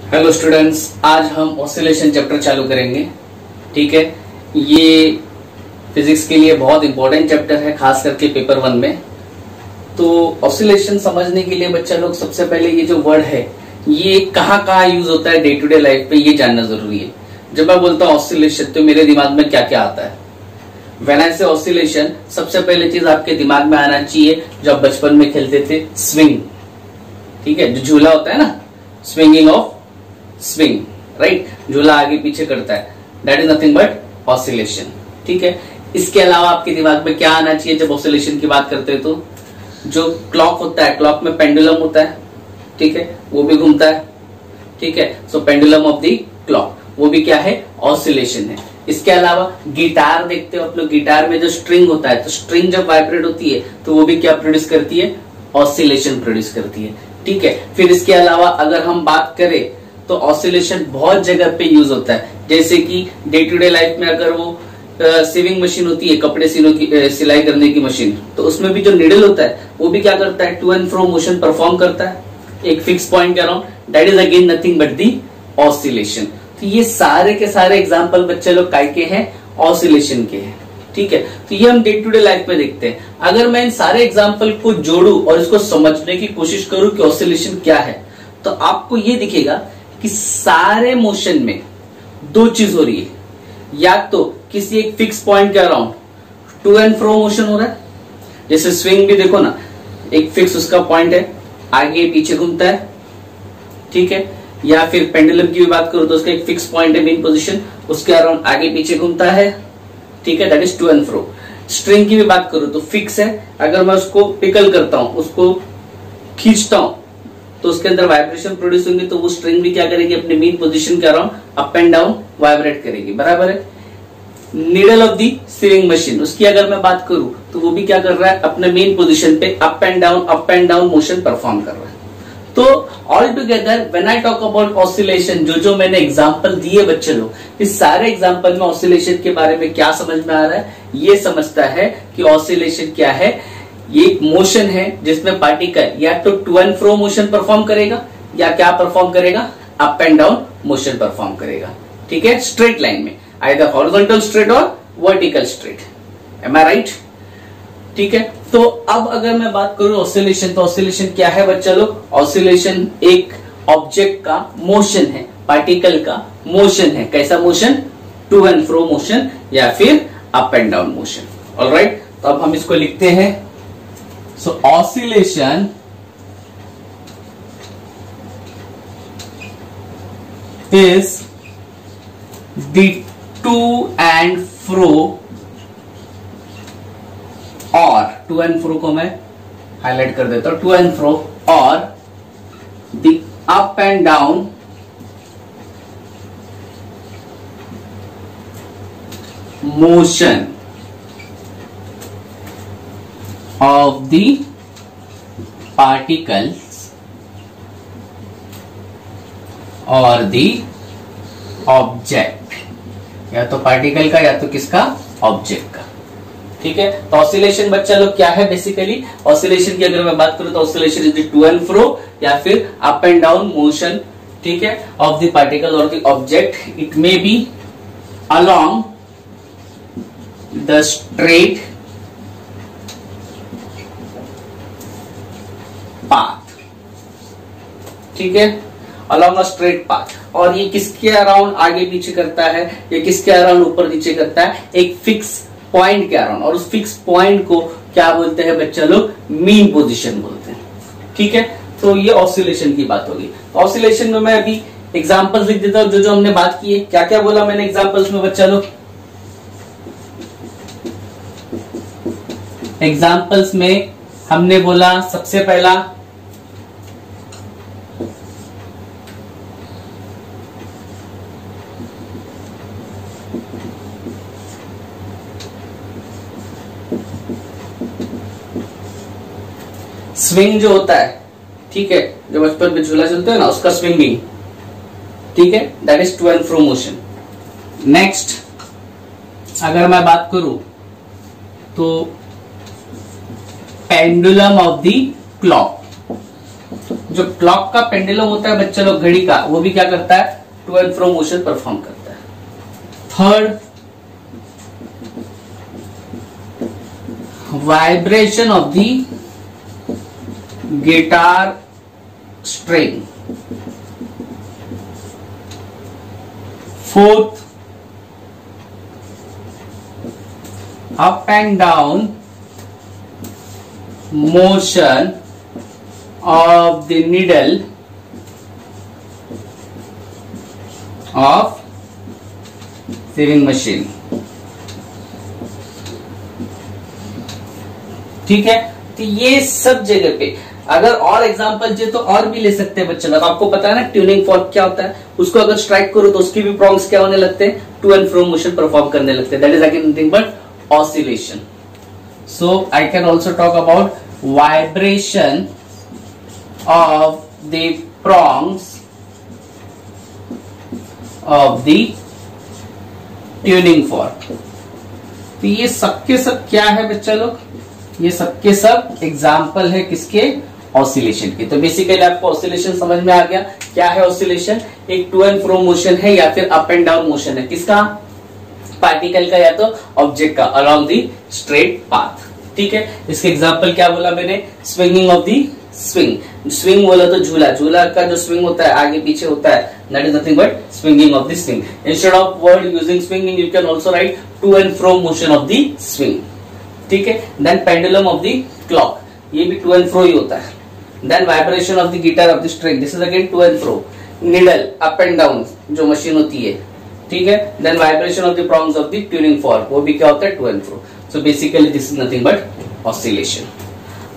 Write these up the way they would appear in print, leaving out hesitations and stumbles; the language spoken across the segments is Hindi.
हेलो स्टूडेंट्स, आज हम ऑसिलेशन चैप्टर चालू करेंगे। ठीक है, ये फिजिक्स के लिए बहुत इंपॉर्टेंट चैप्टर है, खास करके पेपर 1 में। तो ऑसिलेशन समझने के लिए बच्चा लोग सबसे पहले ये जो वर्ड है ये कहाँ यूज होता है डे टू डे लाइफ पे, ये जानना जरूरी है। जब मैं बोलता हूँ ऑसिलेशन तो मेरे दिमाग में क्या क्या आता है? व्हेन आई से ऑसिलेशन, सबसे पहले चीज आपके दिमाग में आना चाहिए जो आप बचपन में खेलते थे, स्विंग। ठीक है, जो झूला होता है ना, स्विंगिंग ऑफ स्विंग, राइट, झूला आगे पीछे करता है, that is nothing but oscillation. ठीक है, इसके अलावा आपके दिमाग में क्या आना चाहिए जब ऑसिलेशन की बात करते हैं? तो जो क्लॉक होता है, क्लॉक में पेंडुलम होता है, ठीक है, वो भी घूमता है। ठीक है, सो पेंडुलम ऑफ द क्लॉक, वो भी क्या है? ऑसिलेशन है। इसके अलावा गिटार देखते हो आप लोग, गिटार में जो स्ट्रिंग होता है, तो स्ट्रिंग जब वाइब्रेट होती है तो वो भी क्या प्रोड्यूस करती है? ऑसिलेशन प्रोड्यूस करती है। ठीक है, फिर इसके अलावा अगर हम बात करें तो ऑसिलेशन बहुत जगह पे यूज होता है, जैसे कि डे टू डे लाइफ में अगर वो सीविंग मशीन होती है, कपड़े सिलाई करने की मशीन, तो उसमें भी जो निडल होता है वो भी क्या करता है? To and fro motion perform करता है एक फिक्स पॉइंट के around, that is again nothing but the oscillation. तो ये सारे के सारे एग्जाम्पल बच्चे लोग काय के हैं? ऑसिलेशन के हैं। ठीक है, तो ये हम डे टू डे लाइफ में देखते हैं। अगर मैं इन सारे एग्जाम्पल को जोड़ू और इसको समझने की कोशिश करूं कि ऑसिलेशन क्या है, तो आपको ये दिखेगा कि सारे मोशन में दो चीज हो रही है। या तो किसी एक फिक्स पॉइंट के around two and fro motion हो रहा है, जैसे स्विंग भी देखो ना, एक फिक्स उसका पॉइंट है, आगे पीछे घूमता है। ठीक है, या फिर पेंडुलम की भी बात करो तो उसका एक फिक्स पॉइंट है, मेन पोजीशन, उसके अराउंड आगे पीछे घूमता है। ठीक है, that is to and fro. String की भी बात करूं तो फिक्स है, अगर मैं उसको पिकल करता हूं, उसको खींचता हूं, तो उसके अंदर वाइब्रेशन प्रोड्यूस होंगे, तो वो स्ट्रिंग भी क्या करेगी? अपने मेन पोजीशन के around up and down vibrate करेगी। बराबर है। Needle of the sewing machine, उसकी अगर मैं बात करूं तो वो भी क्या कर रहा है? अपने मेन पोजीशन पे up and down motion perform कर रहा है। तो all together when I talk about oscillation, जो मैंने एग्जांपल दिए बच्चे लोग, इस सारे एग्जांपल में ऑसिलेशन के बारे में क्या समझ में आ रहा है? ये समझता है कि ऑसिलेशन क्या है? ये एक मोशन है जिसमें पार्टिकल या तो to and fro motion perform करेगा या क्या परफॉर्म करेगा? Up and down motion perform करेगा। ठीक है, स्ट्रेट लाइन में, आइदर हॉरिजॉन्टल स्ट्रेट और vertical straight. Am I right? ठीक है, तो अब अगर मैं बात करूं ऑसिलेशन, तो ऑसिलेशन क्या है बच्चा लोग? ऑसिलेशन एक ऑब्जेक्ट का मोशन है, पार्टिकल का मोशन है। कैसा motion? To and fro motion या फिर up and down motion. Alright, तो अब हम इसको लिखते हैं। So oscillation is the to and fro, और to and fro को मैं हाईलाइट कर देता हूं, to and fro और the up and down motion of the particles or the object, या तो पार्टिकल का या तो किसका? ऑब्जेक्ट का। ठीक है, तो ऑसिलेशन बच्चा लोग क्या है? बेसिकली ऑसिलेशन की अगर मैं बात करूं तो oscillation is the two and फ्रो या फिर अप एंड डाउन मोशन, ठीक है, ऑफ द पार्टिकल और the object. It may be along the straight path. ठीक है, अलॉन्ग अ स्ट्रेट पाथ। और ये किसके अराउंड आगे पीछे करता है? ये किसके अराउंड ऊपर नीचे करता है? एक फिक्स पॉइंट के अराउंड। और उस फिक्स पॉइंट को क्या बोलते हैं बच्चा लोग? मीन पोजीशन बोलते हैं। ठीक है, तो ये ऑसिलेशन की बात होगी। ऑसिलेशन में मैं अभी एग्जांपल्स लिख देता हूं जो हमने बात की है। क्या क्या बोला मैंने एग्जांपल्स में बच्चा लोग? एग्जांपल्स में हमने बोला सबसे पहला स्विंग जो होता है, ठीक है, जो बचपन में झूला चलते हैं ना, उसका स्विंगिंग। ठीक है, that is to and fro motion. Next अगर मैं बात करूं तो पेंडुलम ऑफ द क्लॉक, जो क्लॉक का पेंडुलम होता है बच्चे लोग, घड़ी का, वो भी क्या करता है, to and fro motion perform करता है। Third, vibration of the guitar string. Fourth, up and down motion of the needle of sewing machine। ठीक है, तो ये सब जगह पे अगर और एग्जांपल चाहिए तो और भी ले सकते हैं बच्चे लोग। आपको पता है ना ट्यूनिंग फॉर्क क्या होता है, उसको अगर स्ट्राइक करो तो उसकी भी प्रॉन्ग्स क्या होने लगते हैं, to and fro motion perform करने लगते हैं। That is again nothing but oscillation. So I can also talk about vibration of the prongs of the tuning fork। तो ये सबके सब क्या है बच्चा लोग, ये सबके सब एग्जाम्पल है किसके, ऑसिलेशन के। तो बेसिकली आपको ऑसिलेशन समझ में आ गया। क्या है ऑसिलेशन, एक टू एंड फ्रो मोशन है या फिर अप एंड डाउन मोशन है, किसका, पार्टिकल का या तो ऑब्जेक्ट का अलोंग दी स्ट्रेट पाथ। ठीक है, इसके एग्जांपल क्या बोला मैंने, swinging of the swing. Swing बोला तो झूला, झूला का जो स्विंग होता है आगे पीछे होता है, that is nothing but swinging of the swing. Instead of word using swinging you can also write to and fro motion of the swing. ठीक है, then pendulum of the clock, ये भी टू एंड फ्रो ही होता है। Then vibration of the guitar of the string, this is again to and fro. Needle up and down जो मशीन होती है, ठीक है। Then vibration of the prongs of the tuning fork, वो भी क्या होता है, to and fro. So basically this is nothing but oscillation.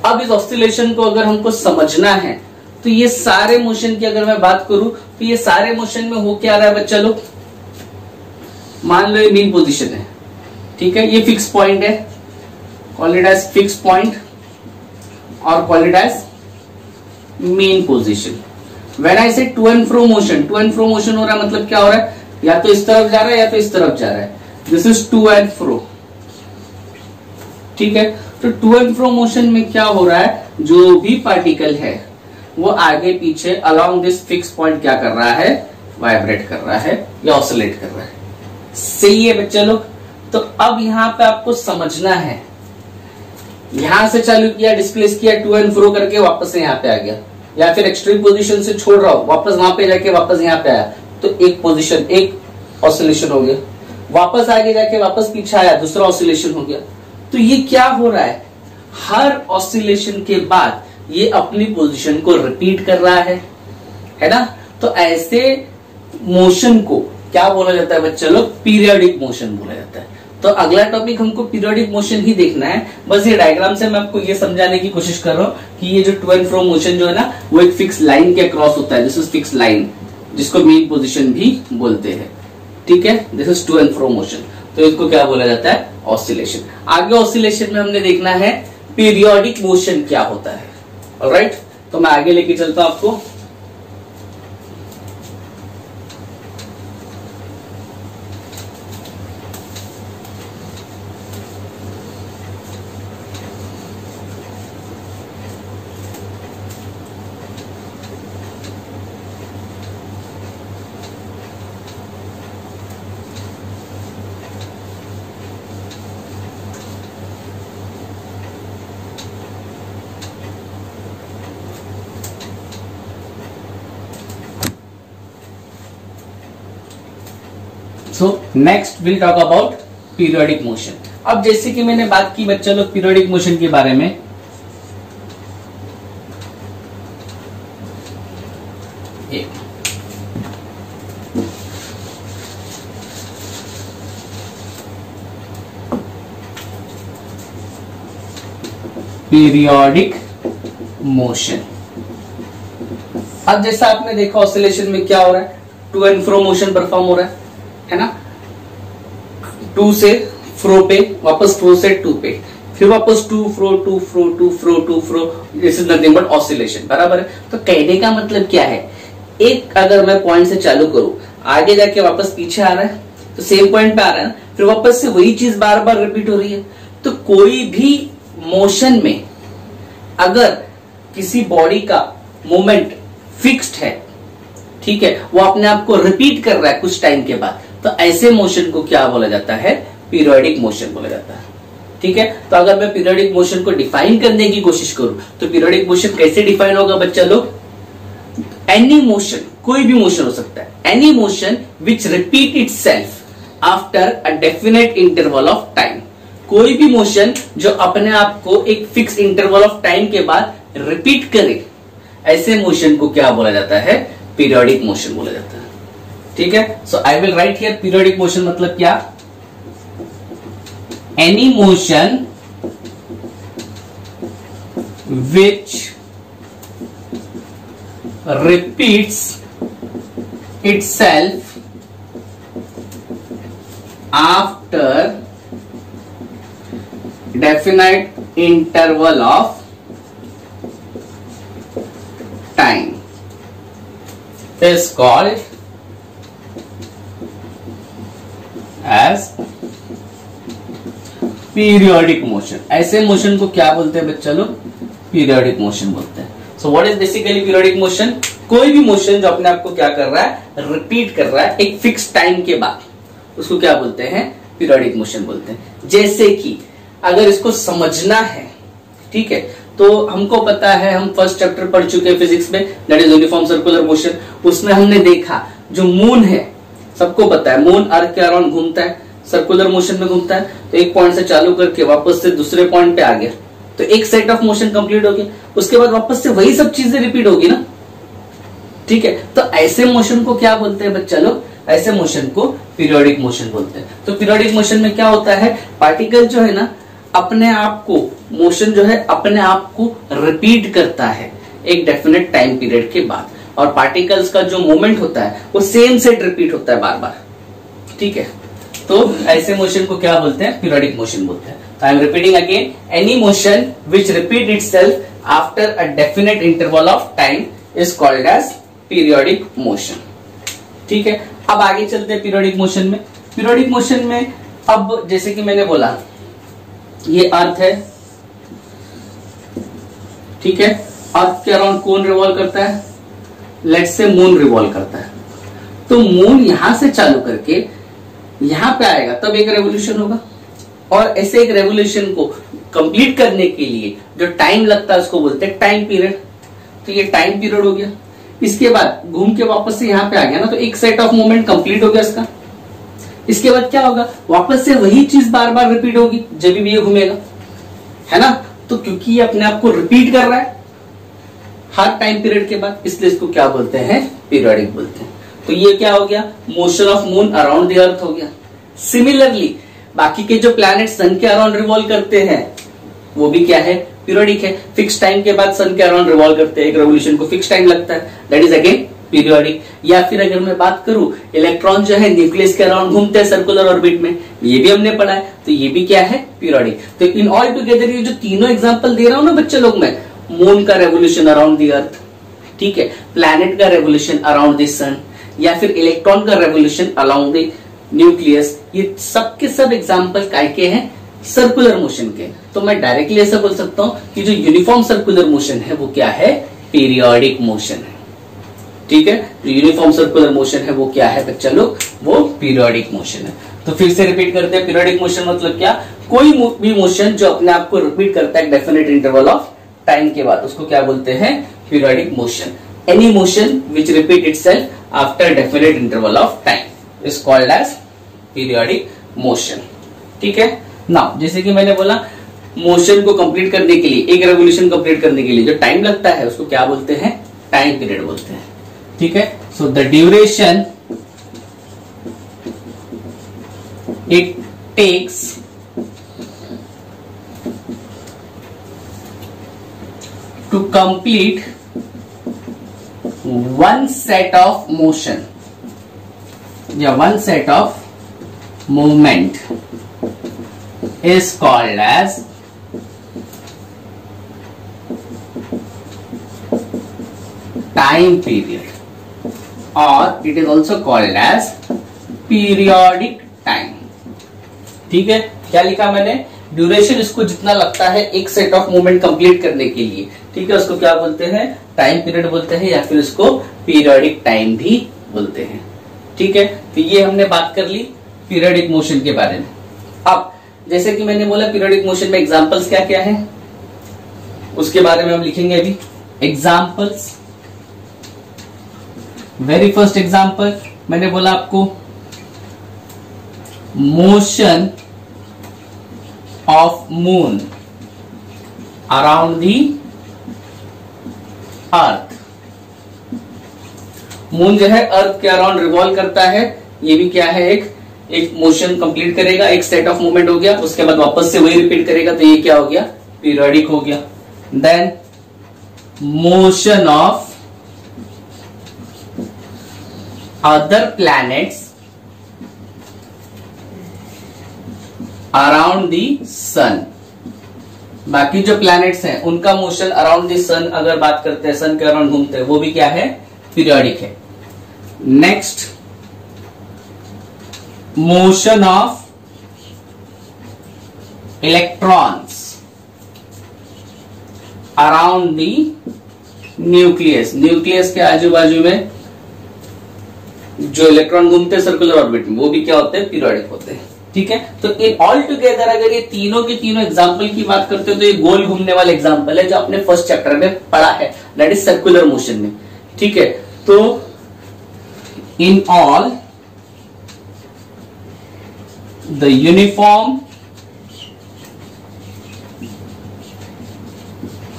अब इस ऑसिलेशन को अगर हमको समझना है तो ये सारे मोशन की अगर मैं बात करूं तो ये सारे मोशन में हो क्या रहा है बच्चा लोग, मान लो ये मीन पोजीशन है, ठीक है, ये फिक्स पॉइंट है, call it as fix point और call it as mean position. When I say to and fro motion, to and fro motion हो रहा है मतलब क्या हो रहा है, या तो इस तरफ जा रहा है या तो इस तरफ जा रहा है, this is to and fro. ठीक है, तो टू एंड फ्रो मोशन में क्या हो रहा है, जो भी पार्टिकल है वो आगे पीछे अलोंग दिस फिक्स पॉइंट क्या कर रहा है, वाइब्रेट कर रहा है या ऑसिलेट कर रहा है। सही है बच्चे लोग। तो अब यहां पे आपको समझना है, यहां से चालू किया, डिस्प्लेस किया, टू एंड फ्रो करके वापस से यहां पे आ गया, या फिर एक्सट्रीम पोजीशन से छोड़ रहा हूं, वापस वहां पे जाके वापस यहां पे आया, तो एक पोजीशन, एक ऑसिलेशन हो गया। वापस आगे जाके वापस पीछे आया, दूसरा ऑसिलेशन हो गया। तो ये क्या हो रहा है, हर ऑसिलेशन के बाद ये अपनी पोजीशन को रिपीट कर रहा है ना। तो ऐसे मोशन को क्या बोला जाता है बच्चे लोग, पीरियोडिक मोशन बोला जाता है। तो अगला टॉपिक हमको पीरियोडिक मोशन ही देखना है। बस ये डायग्राम से मैं आपको ये समझाने की कोशिश कर रहा हूं कि ये जो टू एंड फ्रो मोशन जो है ना, वो एक फिक्स लाइन के क्रॉस होता है। दिस इज फिक्स लाइन, जिसको मीन पोजीशन भी बोलते हैं। ठीक है, this is to and fro motion. तो इसको क्या बोला जाता है, ऑसिलेशन। आगे ऑसिलेशन में हमने देखना है पीरियोडिक मोशन क्या होता है। ऑलराइट, तो मैं आगे लेके चलता हूं आपको। So next will talk about periodic motion. अब जैसे कि मैंने बात की बच्चे लोग पीरियोडिक मोशन के बारे में, पीरियोडिक मोशन। अब जैसा आपने देखा ऑसिलेशन में क्या हो रहा है, to and fro motion perform हो रहा है ना। टू से फ्रो पे, वापस फ्रो से टू पे, फिर वापस to fro, to fro, to fro, to fro. This is nothing but oscillation, बराबर है। तो कहने का मतलब क्या है, एक अगर मैं पॉइंट से चालू करूं, आगे जाके वापस पीछे आ रहा है, तो सेम पॉइंट पे आ रहा है, फिर वापस से वही चीज बार बार रिपीट हो रही है। तो कोई भी मोशन में अगर किसी बॉडी का मूवमेंट फिक्स्ड है, ठीक है, वो अपने आप को रिपीट कर रहा है कुछ टाइम के बाद, तो ऐसे मोशन को क्या बोला जाता है? पीरियोडिक मोशन बोला जाता है। ठीक है, तो अगर मैं पीरियोडिक मोशन को डिफाइन करने की कोशिश करूं तो पीरियोडिक मोशन कैसे डिफाइन होगा बच्चा लोग? एनी मोशन, कोई भी मोशन हो सकता है, any motion which repeat itself after a definite interval of time, कोई भी मोशन जो अपने आप को एक फिक्स इंटरवल ऑफ टाइम के बाद रिपीट करे, ऐसे मोशन को क्या बोला जाता है? पीरियोडिक मोशन बोला जाता है। ठीक है, so I will write here periodic motion मतलब क्या? Any motion which repeats itself after definite interval of time is called as periodic motion। ऐसे मोशन को क्या बोलते हैं बच्चा लोग? पीरियोडिक मोशन बोलते हैं। So what is basically periodic motion? कोई भी मोशन जो अपने आप को क्या कर रहा है? रिपीट कर रहा है एक फिक्स टाइम के बाद, उसको क्या बोलते हैं? पीरियोडिक मोशन बोलते हैं। जैसे कि अगर इसको समझना है, ठीक है, तो हमको पता है, हम फर्स्ट चैप्टर पढ़ चुके हैं फिजिक्स में, that is uniform circular motion. उसमें हमने देखा जो मून है, सबको पता है मून अर्थ के अराउंड घूमता है, सर्कुलर मोशन में घूमता है, तो एक पॉइंट से चालू करके वापस से दूसरे पॉइंट पे आ गया, तो एक सेट ऑफ मोशन कंप्लीट हो गया, उसके बाद वापस से वही सब चीजें रिपीट होगी ना। ठीक है, तो ऐसे मोशन को क्या बोलते हैं बच्चा लोग? ऐसे मोशन को पीरियोडिक मोशन बोलते हैं। तो पीरियोडिक मोशन में क्या होता है? पार्टिकल जो है ना, अपने आप को, मोशन जो है अपने आप को रिपीट करता है एक डेफिनेट टाइम पीरियड के बाद, और पार्टिकल्स का जो मूवमेंट होता है वो सेम सेट रिपीट होता है बार बार। ठीक है, तो ऐसे मोशन को क्या बोलते हैं? पीरियोडिक मोशन बोलते हैं। I am repeating again, any motion which repeat itself after a definite interval of time is called as periodic motion। ठीक है, अब आगे चलते हैं पीरियोडिक मोशन में। पीरियोडिक मोशन में अब जैसे कि मैंने बोला, ये अर्थ है, ठीक है, अर्थ के अराउंड कौन रिवॉल्व करता है? लेट्स से मून रिवॉल्व करता है। तो मून यहां से चालू करके यहां पे आएगा, तब एक रेवोल्यूशन होगा, और ऐसे एक रेवोल्यूशन को कंप्लीट करने के लिए जो टाइम लगता है उसको बोलते हैं टाइम पीरियड। तो ये टाइम पीरियड हो गया। इसके बाद घूम के वापस से यहाँ पे आ गया ना, तो एक सेट ऑफ मूवमेंट कंप्लीट हो गया इसका। इसके बाद क्या होगा? वापस से वही चीज बार बार रिपीट होगी जब भी ये घूमेगा, है ना। तो क्योंकि ये अपने आप को रिपीट कर रहा है हर टाइम पीरियड के बाद, इसलिए इसको क्या बोलते हैं? पीरियोडिक बोलते हैं। तो ये क्या हो गया? Motion of moon around the अर्थ हो गया। सिमिलरली बाकी के जो प्लैनेट सन के अराउंड रिवॉल्व करते हैं वो भी क्या है? पीरियोडिक है। फिक्स टाइम के बाद सन के अराउंड रिवॉल्व करते हैं, एक रेवोल्यूशन को फिक्स टाइम लगता है, दैट इज अगेन पीरियोडिक। या फिर अगर मैं बात करूं, इलेक्ट्रॉन जो है न्यूक्लियस के अराउंड घूमते हैं सर्कुलर ऑर्बिट में, ये भी हमने पढ़ा है, तो ये भी क्या है? पीरियोडिक। तो इन ऑल टुगेदर ये जो तीनों एग्जांपल दे रहा हूं ना बच्चे लोग, मैं मून का रेवोल्यूशन अराउंड द अर्थ, ठीक है, प्लैनेट का रेवोल्यूशन अराउंड द सन, या फिर इलेक्ट्रॉन का रेवोल्यूशन अराउंड द न्यूक्लियस, ये सब के सब एग्जाम्पल काय के हैं? सर्कुलर मोशन के। तो मैं डायरेक्टली ऐसा बोल सकता हूं कि जो यूनिफॉर्म सर्कुलर मोशन है वो क्या है? पीरियोडिक मोशन है। ठीक है, जो यूनिफॉर्म सर्कुलर मोशन है वो क्या है बच्चा लोग? वो पीरियोडिक मोशन है। तो फिर से रिपीट करते हैं, पीरियोडिक मोशन मतलब क्या? कोई भी मोशन जो अपने आप को रिपीट करता है डेफिनेट इंटरवल ऑफ टाइम के बाद, उसको क्या बोलते हैं? Periodic motion. Any motion which repeat itself after definite interval of time is called as periodic motion. ठीक है, नाउ जैसे कि मैंने बोला, मोशन को कंप्लीट करने के लिए, एक रेवोल्यूशन कंप्लीट करने के लिए जो टाइम लगता है उसको क्या बोलते हैं? टाइम पीरियड बोलते हैं। ठीक है, so the duration it takes to complete one set of motion या one set of movement is called as time period, or it is also called as periodic time। ठीक है, क्या लिखा मैंने? ड्यूरेशन इसको जितना लगता है एक सेट ऑफ मूवमेंट कंप्लीट करने के लिए, ठीक है, उसको क्या बोलते हैं, टाइम पीरियड बोलते हैं, या फिर उसको पीरियोडिक टाइम भी बोलते हैं। ठीक है, तो ये हमने बात कर ली पीरियोडिक मोशन के बारे में। अब जैसे कि मैंने बोला पीरियोडिक मोशन में एग्जांपल्स क्या क्या है उसके बारे में हम लिखेंगे अभी। एग्जांपल्स, वेरी फर्स्ट एग्जांपल मैंने बोला आपको motion of moon around the earth. Moon जो है अर्थ के अराउंड रिवॉल्व करता है, ये भी क्या है, एक मोशन कंप्लीट करेगा, एक सेट ऑफ मूवमेंट हो गया, उसके बाद वापस से वही रिपीट करेगा, तो ये क्या हो गया, पीरियोडिक हो गया। Then motion of other planets around the sun. बाकी जो प्लैनेट्स हैं उनका मोशन अराउंड दी सन, अगर बात करते हैं सन के अराउंड घूमते हैं, वो भी क्या है, पीरियोडिक है। Next motion of electrons around the nucleus. Nucleus के आजू बाजू में जो इलेक्ट्रॉन घूमते हैं सर्कुलर ऑर्बिट में, वो भी क्या होते हैं, पीरियोडिक होते हैं। ठीक है, तो इन ऑल टुगेदर अगर ये तीनों के तीनों एग्जांपल की बात करते हो तो ये गोल घूमने वाला एग्जांपल है जो आपने फर्स्ट चैप्टर में पढ़ा है, दैट इज सर्कुलर मोशन में। ठीक है, तो in all the uniform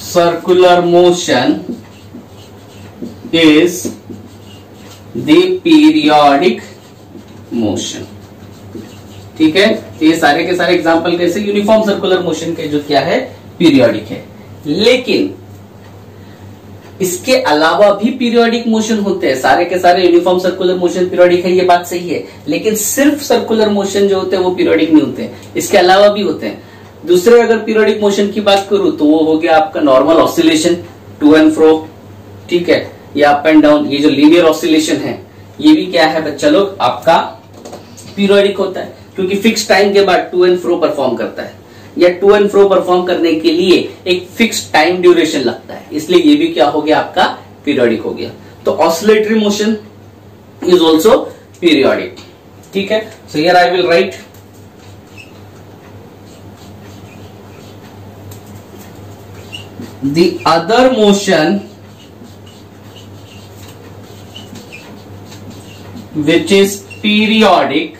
circular motion is the periodic motion. ठीक है, तो ये सारे के सारे एग्जांपल कैसे, यूनिफॉर्म सर्कुलर मोशन के जो क्या है, पीरियोडिक है। लेकिन इसके अलावा भी पीरियोडिक मोशन होते हैं, सारे के सारे यूनिफॉर्म सर्कुलर मोशन पीरियोडिक है, ये बात सही है, लेकिन सिर्फ सर्कुलर मोशन जो होते हैं वो पीरियोडिक नहीं होते, इसके अलावा भी होते हैं। दूसरे अगर पीरियोडिक मोशन की बात करूं तो वो हो गया आपका normal oscillation, to and fro, ठीक है, या अप एंड डाउन, ये जो लीनियर ऑसिलेशन है ये भी क्या है बच्चा लोग, आपका पीरियोडिक होता है, क्योंकि फिक्स टाइम के बाद टू एंड फ्रो परफॉर्म करता है, या टू एंड फ्रो परफॉर्म करने के लिए एक फिक्स टाइम ड्यूरेशन लगता है, इसलिए ये भी क्या हो गया, आपका पीरियोडिक हो गया। तो oscillatory motion is also periodic. ठीक है, so here I will right the other motion which is periodic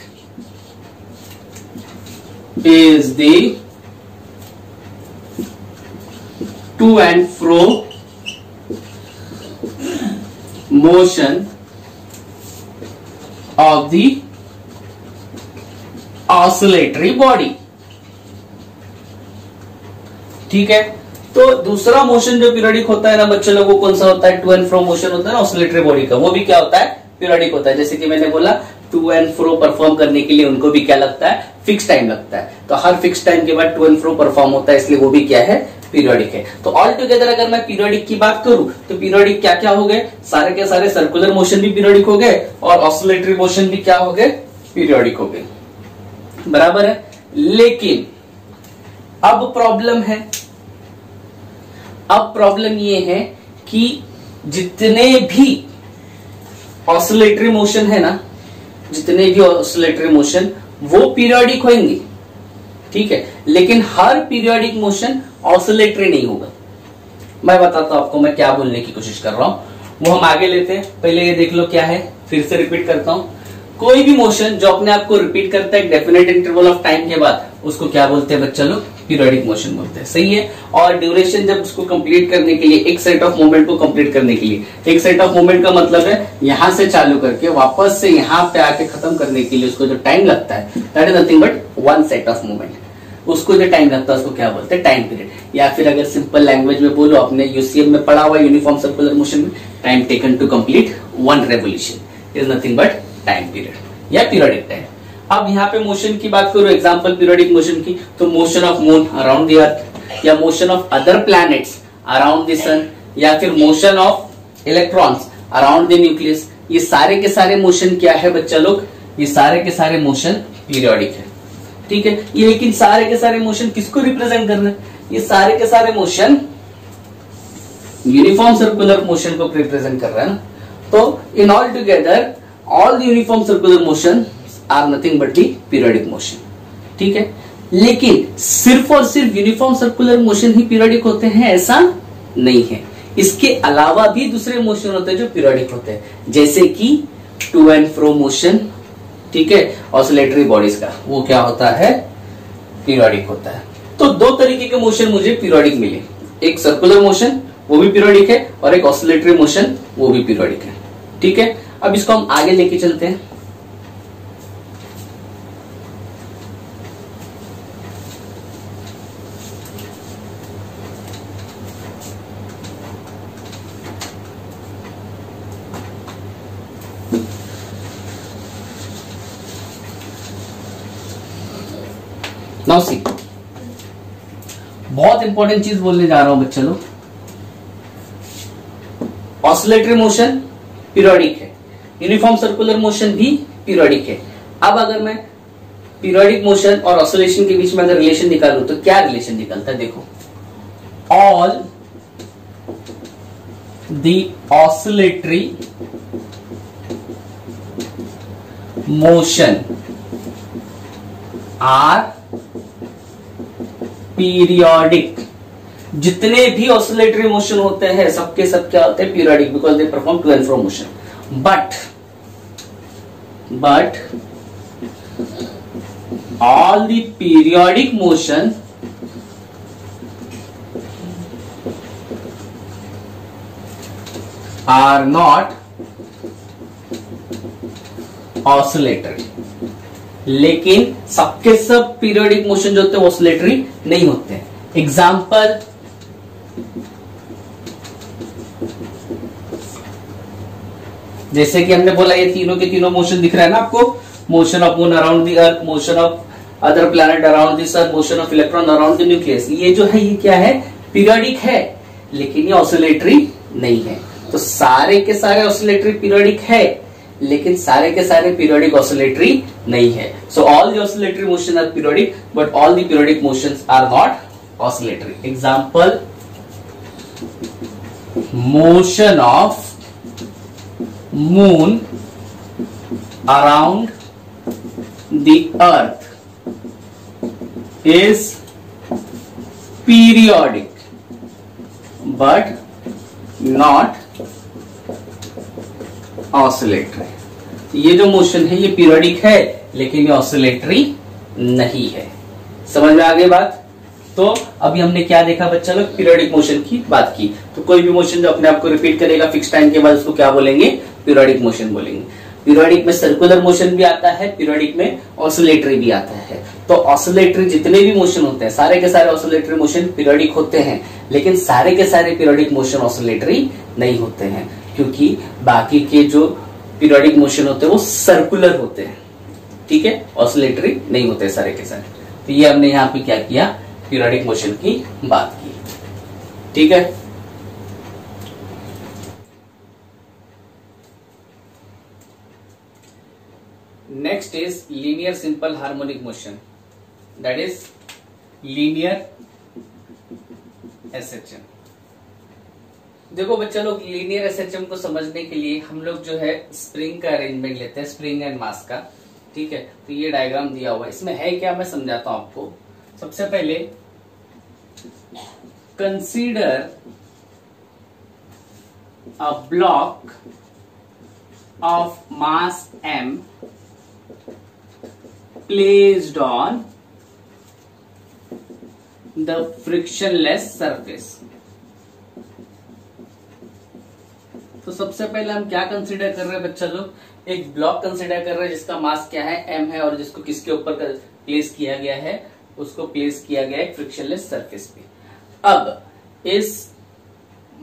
is the to and fro motion of the oscillatory body। ठीक है, तो दूसरा मोशन जो पीरियोडिक होता है ना बच्चे लोगों, कौन सा होता है, टू एंड फ्रो मोशन होता है ना ऑसिलेटरी बॉडी का, वो भी क्या होता है, पीरियोडिक होता है। जैसे कि मैंने बोला टू एंड फ्रो परफॉर्म करने के लिए उनको भी क्या लगता है, फिक्स टाइम लगता है, तो हर फिक्स टाइम के बाद टू एंड फ्रो परफॉर्म होता है, इसलिए वो भी क्या है, पीरियोडिक है। तो ऑल टुगेदर अगर मैं पीरियोडिक की बात करूं तो पीरियोडिक क्या क्या हो गए, सारे के सारे सर्कुलर मोशन भी पीरियोडिक हो गए और ऑसिलेटरी मोशन भी क्या हो गए, पीरियोडिक हो गए, बराबर है। लेकिन अब प्रॉब्लम है, अब प्रॉब्लम ये है कि जितने भी ऑसिलेटरी मोशन है ना, जितने भी ऑसिलेटरी मोशन वो पीरियोडिक होंगे, ठीक है, लेकिन हर पीरियोडिक मोशन ऑसिलेटरी नहीं होगा। मैं बताता हूं आपको मैं क्या बोलने की कोशिश कर रहा हूं, वो हम आगे लेते हैं, पहले ये देख लो क्या है, फिर से रिपीट करता हूं। कोई भी मोशन जो अपने आप को रिपीट करता है एक डेफिनेट इंटरवल ऑफ टाइम के बाद, उसको क्या बोलते हैं बच्चा लोग, पीरियोडिक मोशन बोलते हैं, सही है। और ड्यूरेशन जब उसको कंप्लीट करने के लिए, एक सेट ऑफ मूवमेंट को कंप्लीट करने के लिए, एक सेट ऑफ मूवमेंट का मतलब है यहां से चालू करके वापस से यहां पे आके खत्म करने के लिए उसको जो टाइम लगता है, that is nothing but one set of movement, उसको जो टाइम लगता है उसको क्या बोलते हैं, टाइम पीरियड। या फिर अगर सिंपल लैंग्वेज में बोलो, अपने यूसीएम में पढ़ा हुआ यूनिफॉर्म सर्कुलर मोशन में, time taken to complete one revolution is nothing but time period या पीरियोडिक टाइम। अब यहाँ पे मोशन की बात करो, एग्जांपल पीरियोडिक मोशन की, तो motion of moon around the earth, या motion of other planets around the sun, या फिर motion of electrons around the nucleus, ये सारे के सारे मोशन क्या है बच्चा लोग, ये सारे के सारे मोशन पीरियोडिक है। ठीक है। ये लेकिन सारे के सारे मोशन किसको रिप्रेजेंट कर रहे हैं? ये सारे के सारे मोशन यूनिफॉर्म सर्कुलर मोशन को रिप्रेजेंट कर रहा है ना। तो in all together all the uniform circular motion are nothing but the periodic motion, ठीक है। लेकिन सिर्फ और सिर्फ यूनिफॉर्म सर्कुलर मोशन ही पीरियोडिक होते हैं ऐसा नहीं है, इसके अलावा भी दूसरे मोशन होते हैं जो पीरियोडिक होते हैं, जैसे कि टू एंड फ्रो मोशन, ठीक है, ऑसिलेटरी बॉडीज का, वो क्या होता है? पीरियोडिक होता है। तो दो तरीके के मोशन मुझे पीरियोडिक मिले, एक सर्कुलर मोशन वो भी पीरियोडिक है और एक ऑसिलेटरी मोशन वो भी पीरियोडिक है, ठीक है। अब इसको हम आगे लेके चलते हैं। नाउ सी, बहुत इंपॉर्टेंट चीज बोलने जा रहा हूं बच्चा लोग। ऑसिलेटरी मोशन पीरियोडिक है, यूनिफॉर्म सर्कुलर मोशन भी पीरियोडिक है। अब अगर मैं पीरियोडिक मोशन और ऑसिलेशन के बीच में अगर रिलेशन निकालूं तो क्या रिलेशन निकलता है? देखो, all the oscillatory motion are periodic. जितने भी ऑसिलेटरी मोशन होते हैं सबके सब क्या होते हैं? Periodic, because they perform to and fro motion. But all the periodic motion are not oscillatory. लेकिन सबके सब पीरियोडिक मोशन जो होते हैं ऑसिलेटरी नहीं होते हैं। एग्जाम्पल, जैसे कि हमने बोला ये तीनों के तीनों मोशन दिख रहा है ना आपको, motion of moon around the earth, motion of other planet around the sun, motion of electron around the nucleus. ये जो है ये क्या है? पीरियोडिक है, लेकिन ये ऑसिलेटरी नहीं है। तो सारे के सारे ऑसिलेटरी पीरियोडिक है, लेकिन सारे के सारे पीरियोडिक ऑसिलेटरी नहीं है। So all the oscillatory motion are periodic but all the periodic motions are not oscillatory. Example, motion of moon around the earth is periodic but not oscillatory। ये जो मोशन है ये पीरियोडिक है लेकिन ये ऑसिलेटरी नहीं है। समझ में आ गई बात? तो अभी हमने क्या देखा बच्चा लोग? पीरियोडिक मोशन की बात की। तो कोई भी मोशन जो अपने आप को रिपीट करेगा फिक्स टाइम के बाद उसको क्या बोलेंगे? पीरियोडिक मोशन बोलेंगे। पीरियोडिक में सर्कुलर मोशन भी आता है, पीरियोडिक में ऑसिलेटरी भी आता है। तो ऑसिलेटरी जितने भी मोशन होते हैं सारे के सारे ऑसिलेटरी मोशन पीरियोडिक होते हैं, लेकिन सारे के सारे पीरियोडिक मोशन ऑसिलेटरी नहीं होते हैं, क्योंकि बाकी के जो पीरियोडिक मोशन होते हैं वो सर्कुलर होते हैं, ठीक है, ऑसिलेटरी नहीं होते सारे के सारे। तो ये हमने यहाँ पे क्या किया? पीरियोडिक मोशन की बात की, ठीक है। Next is linear simple harmonic motion, that is linear SHM। देखो बच्चा लोग, लीनियर SHM को समझने के लिए हम लोग जो है स्प्रिंग का अरेंजमेंट लेते हैं, स्प्रिंग एंड मास का, ठीक है। तो ये डायग्राम दिया हुआ है, इसमें है क्या मैं समझाता हूं आपको। सबसे पहले consider a block of mass m placed on the frictionless surface। तो सबसे पहले हम क्या कंसीडर कर रहे हैं बच्चा लोग? एक ब्लॉक कंसीडर कर रहे हैं जिसका मास क्या है? m है, और जिसको किसके ऊपर प्लेस किया गया है? उसको प्लेस किया गया है फ्रिक्शनलेस सरफेस पे। अब इस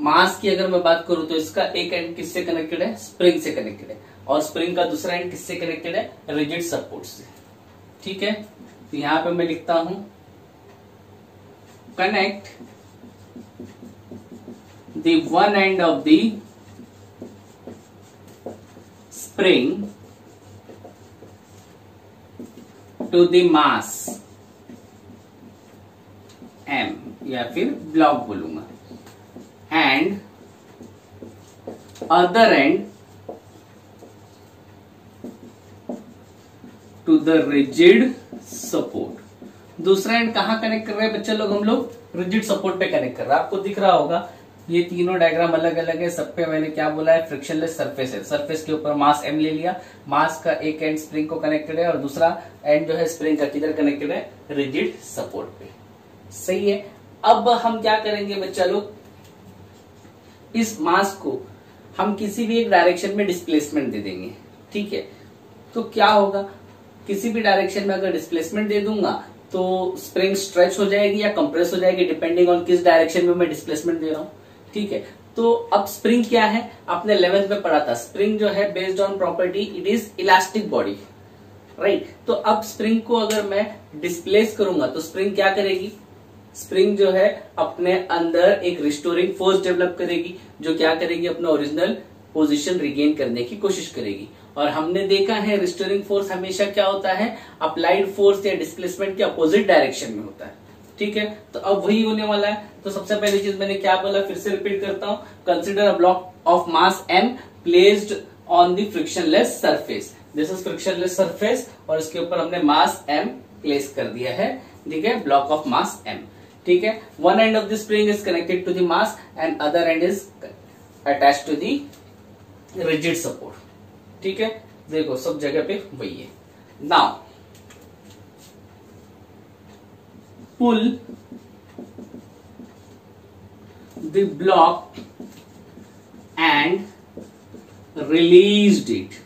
मास की अगर मैं बात करूं तो इसका एक एंड किससे कनेक्टेड है? स्प्रिंग से कनेक्टेड है, और स्प्रिंग का दूसरा एंड किससे कनेक्टेड है? रिजिड सपोर्ट से, ठीक है। तो यहां पे मैं लिखता हूं connect the one end of the spring to the mass या फिर ब्लॉक बोलूंगा, and other end to the rigid support. दूसरा एंड कहां कनेक्ट कर रहे हैं बच्चे लोग, हम लोग रिजिड सपोर्ट पे कनेक्ट कर रहे हैं। आपको दिख रहा होगा ये तीनों डायग्राम अलग अलग है, सब पे मैंने क्या बोला है, फ्रिक्शनलेस सरफेस है। सरफेस के ऊपर मास m ले लिया, मास का एक एंड स्प्रिंग को कनेक्टेड है और दूसरा एंड जो है स्प्रिंग का किधर कनेक्टेड है, रिजिड सपोर्ट पे। सही है। अब हम क्या करेंगे बच्चा लोग, इस मास को हम किसी भी एक डायरेक्शन में डिस्प्लेसमेंट दे देंगे। ठीक है, तो क्या होगा, किसी भी डायरेक्शन में अगर डिस्प्लेसमेंट दे दूंगा तो स्प्रिंग स्ट्रेच हो जाएगी या कंप्रेस हो जाएगी, डिपेंडिंग ऑन किस डायरेक्शन में मैं डिस्प्लेसमेंट दे रहा हूं। ठीक है, तो अब स्प्रिंग क्या है, आपने 11th में पढ़ा था, स्प्रिंग जो है based on property it is elastic body, right. तो अब स्प्रिंग को अगर मैं डिस्प्लेस करूंगा तो स्प्रिंग क्या करेगी, स्प्रिंग जो है अपने अंदर एक रिस्टोरिंग फोर्स डेवलप करेगी, जो क्या करेगी, अपना ओरिजिनल पोजीशन रिगेन करने की कोशिश करेगी। और हमने देखा है रिस्टोरिंग फोर्स हमेशा क्या होता है, अप्लाइड फोर्स या डिस्प्लेसमेंट के अपोजिट डायरेक्शन में होता है। ठीक है, तो अब वही होने वाला है। तो सबसे पहली चीज मैंने क्या बोला, फिर से रिपीट करता हूं, consider a block of mass m placed on the frictionless surface. This is frictionless surface और इसके ऊपर हमने मास m प्लेस कर दिया है। ठीक है, ब्लॉक ऑफ मास m। ठीक है, one end of the spring is connected to the mass and other end is attached to the rigid support. ठीक है, देखो सब जगह पे वही है। Now pull the block and released it।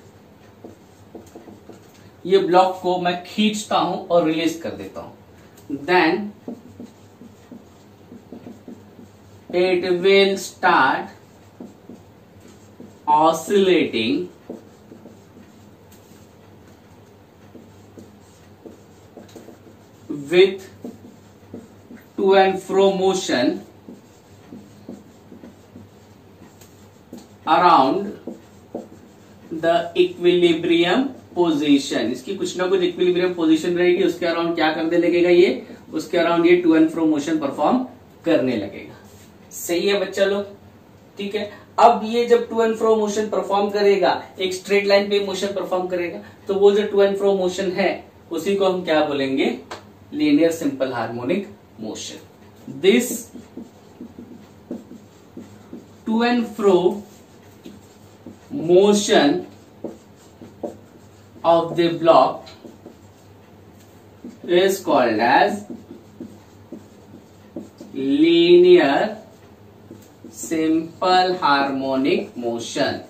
ये ब्लॉक को मैं खींचता हूं और रिलीज कर देता हूं, then it will start oscillating with to and fro motion around the equilibrium position। इसकी कुछ ना कुछ इक्विलिब्रियम पोजीशन रहेगी, उसके अराउंड क्या करने लगेगा ये, उसके अराउंड ये to and fro motion perform करने लगेगा। सही है बच्चा लोग। ठीक है, अब ये जब to and fro motion perform करेगा, एक स्ट्रेट लाइन पे मोशन परफॉर्म करेगा, तो वो जो टू एंड फ्रो मोशन है उसी को हम क्या बोलेंगे, linear simple harmonic motion. This to and fro motion of the block is called as linear simple harmonic motion।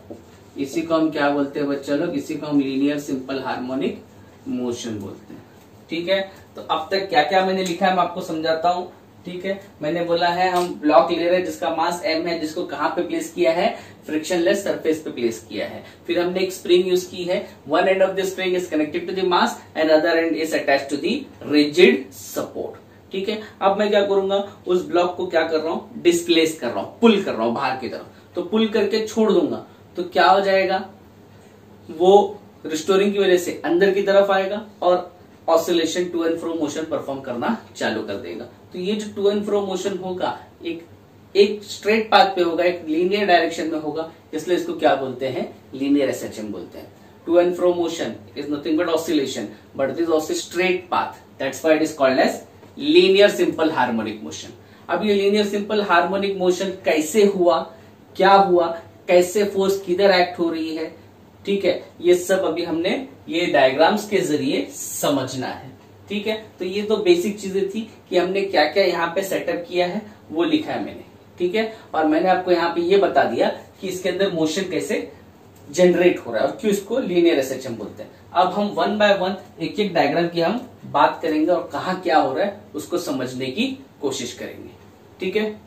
इसी को हम क्या बोलते हैं बच्चा लोग, इसी को हम लीनियर सिंपल हार्मोनिक मोशन बोलते हैं। ठीक है, तो अब तक क्या क्या मैंने लिखा है मैं आपको समझाता हूं। ठीक है, मैंने बोला है हम ब्लॉक ले रहे हैं जिसका मास m है, जिसको कहां पे प्लेस किया है, फ्रिक्शनलेस सरफेस पे प्लेस किया है। फिर हमने एक स्प्रिंग यूज की है, one end of the spring is connected to the mass and other end is attached to the rigid support. ठीक है, अब मैं क्या करूंगा, उस ब्लॉक को क्या कर रहा हूं, डिस्प्लेस कर रहा हूं, पुल कर रहा हूं बाहर की तरफ। तो पुल करके छोड़ दूंगा तो क्या हो जाएगा, वो रिस्टोरिंग की वजह से अंदर की तरफ आएगा और oscillation to and fro motion perform करना चालू कर देगा। तो ये जो टू एंड फ्रो मोशन होगा एक स्ट्रेट पाथ पे होगा, एक लीनियर डायरेक्शन में होगा, इसलिए इसको क्या बोलते हैं, लीनियर एसएचएम बोलते हैं। To and fro motion is nothing but oscillation, but it is also straight path, that's why it is called as linear simple harmonic motion. अब ये लीनियर सिंपल हार्मोनिक मोशन कैसे हुआ, क्या हुआ, कैसे फोर्स किधर एक्ट हो रही है, ठीक है, ये सब अभी हमने ये डायग्राम्स के जरिए समझना है। ठीक है, तो ये तो बेसिक चीजें थी कि हमने क्या क्या यहाँ पे सेटअप किया है वो लिखा है मैंने। ठीक है, और मैंने आपको यहाँ पे ये बता दिया कि इसके अंदर मोशन कैसे जनरेट हो रहा है और क्यों इसको लीनियर एसएचएम बोलते हैं। अब हम वन बाय वन एक एक डायग्राम की हम बात करेंगे और कहाँ क्या हो रहा है उसको समझने की कोशिश करेंगे। ठीक है,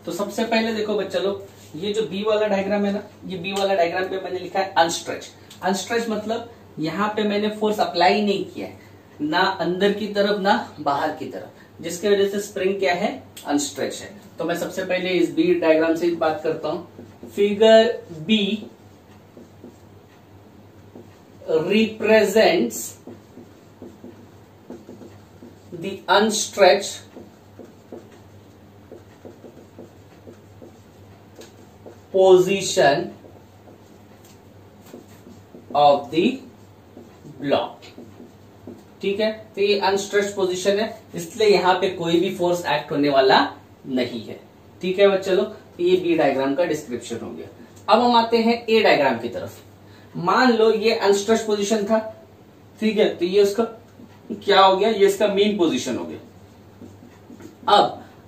तो सबसे पहले देखो बच्चा लोग, ये जो बी वाला डायग्राम है ना, ये बी वाला डायग्राम पे मैंने लिखा है अनस्ट्रेच। अनस्ट्रेच मतलब यहाँ पे मैंने फोर्स अप्लाई नहीं किया है, ना अंदर की तरफ ना बाहर की तरफ, जिसकी वजह से स्प्रिंग क्या है, अनस्ट्रेच है। तो मैं सबसे पहले इस बी डायग्राम से बात करता हूं। Figure B represents the unstretch position of the block. ठीक है, तो ये अनस्ट्रेच पोजीशन है, इसलिए यहां पे कोई भी फोर्स एक्ट होने वाला नहीं है। ठीक है बच्चे लोग, तो ये बी डायग्राम का डिस्क्रिप्शन हो गया। अब हम आते हैं ए डायग्राम की तरफ। मान लो ये अनस्ट्रेच पोजीशन था, ठीक है, तो ये उसका क्या हो गया, ये इसका मेन पोजीशन हो गया।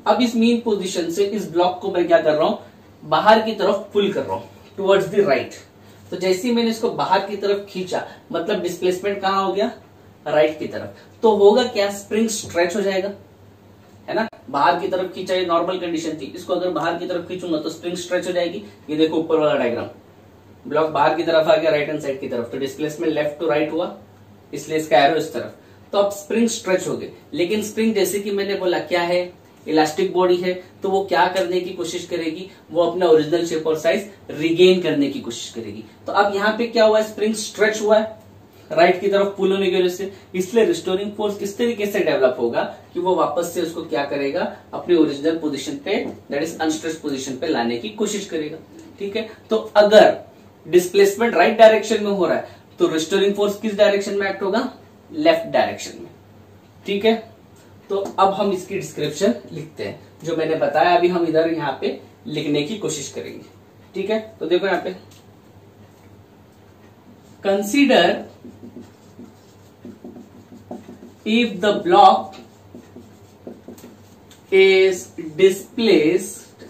अब इस मेन पोजीशन से इस ब्लॉक को मैं क्या कर रहा हूं, बाहर की तरफ पुल कर रहा हूं टुवर्ड्स द राइट। तो जैसे ही मैंने इसको बाहर की तरफ खींचा, मतलब डिस्प्लेसमेंट कहां हो गया, राइट की तरफ। तो होगा क्या, स्प्रिंग स्ट्रेच हो जाएगा, है ना। बाहर की तरफ खींचा, ये नॉर्मल कंडीशन थी, इसको अगर बाहर की तरफ खींचूंगा तो स्प्रिंग स्ट्रेच हो जाएगी। ये देखो ऊपर वाला डायग्राम, ब्लॉक बाहर की तरफ आ गया राइट हैंड साइड की तरफ, तो डिस्प्लेसमेंट लेफ्ट टू राइट हुआ, इसलिए इसका एरो इस तरफ। तो अब स्प्रिंग स्ट्रेच हो गए, लेकिन स्प्रिंग जैसे कि मैंने बोला क्या है, इलास्टिक बॉडी है, तो वो क्या करने की कोशिश करेगी, वो अपना ओरिजिनल शेप और साइज रिगेन करने की कोशिश करेगी। तो अब यहाँ पे क्या हुआ है, स्प्रिंग स्ट्रेच हुआ है राइट की तरफ पुल होने की वजह से, इसलिए रिस्टोरिंग फोर्स किस तरीके से डेवलप होगा कि वो वापस से उसको क्या करेगा, अपनी ओरिजिनल पोजीशन पे, दैट इज अनस्ट्रेच पोजीशन पे लाने की कोशिश करेगा। ठीक है, तो अगर डिस्प्लेसमेंट राइट डायरेक्शन में हो रहा है तो रिस्टोरिंग फोर्स किस डायरेक्शन में एक्ट होगा, लेफ्ट डायरेक्शन में। ठीक है, तो अब हम इसकी डिस्क्रिप्शन लिखते हैं, जो मैंने बताया अभी हम इधर यहाँ पे लिखने की कोशिश करेंगे। ठीक है, तो देखो यहाँ पे, consider if the block is displaced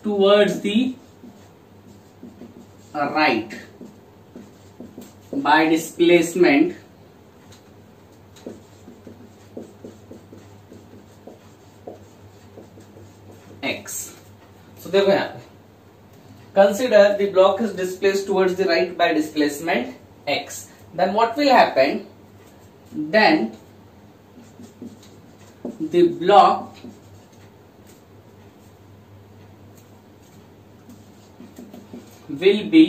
towards the right by displacement x। So देखो यहाँ पे, consider the block is displaced towards the right by displacement x, then what will happen, then the block will be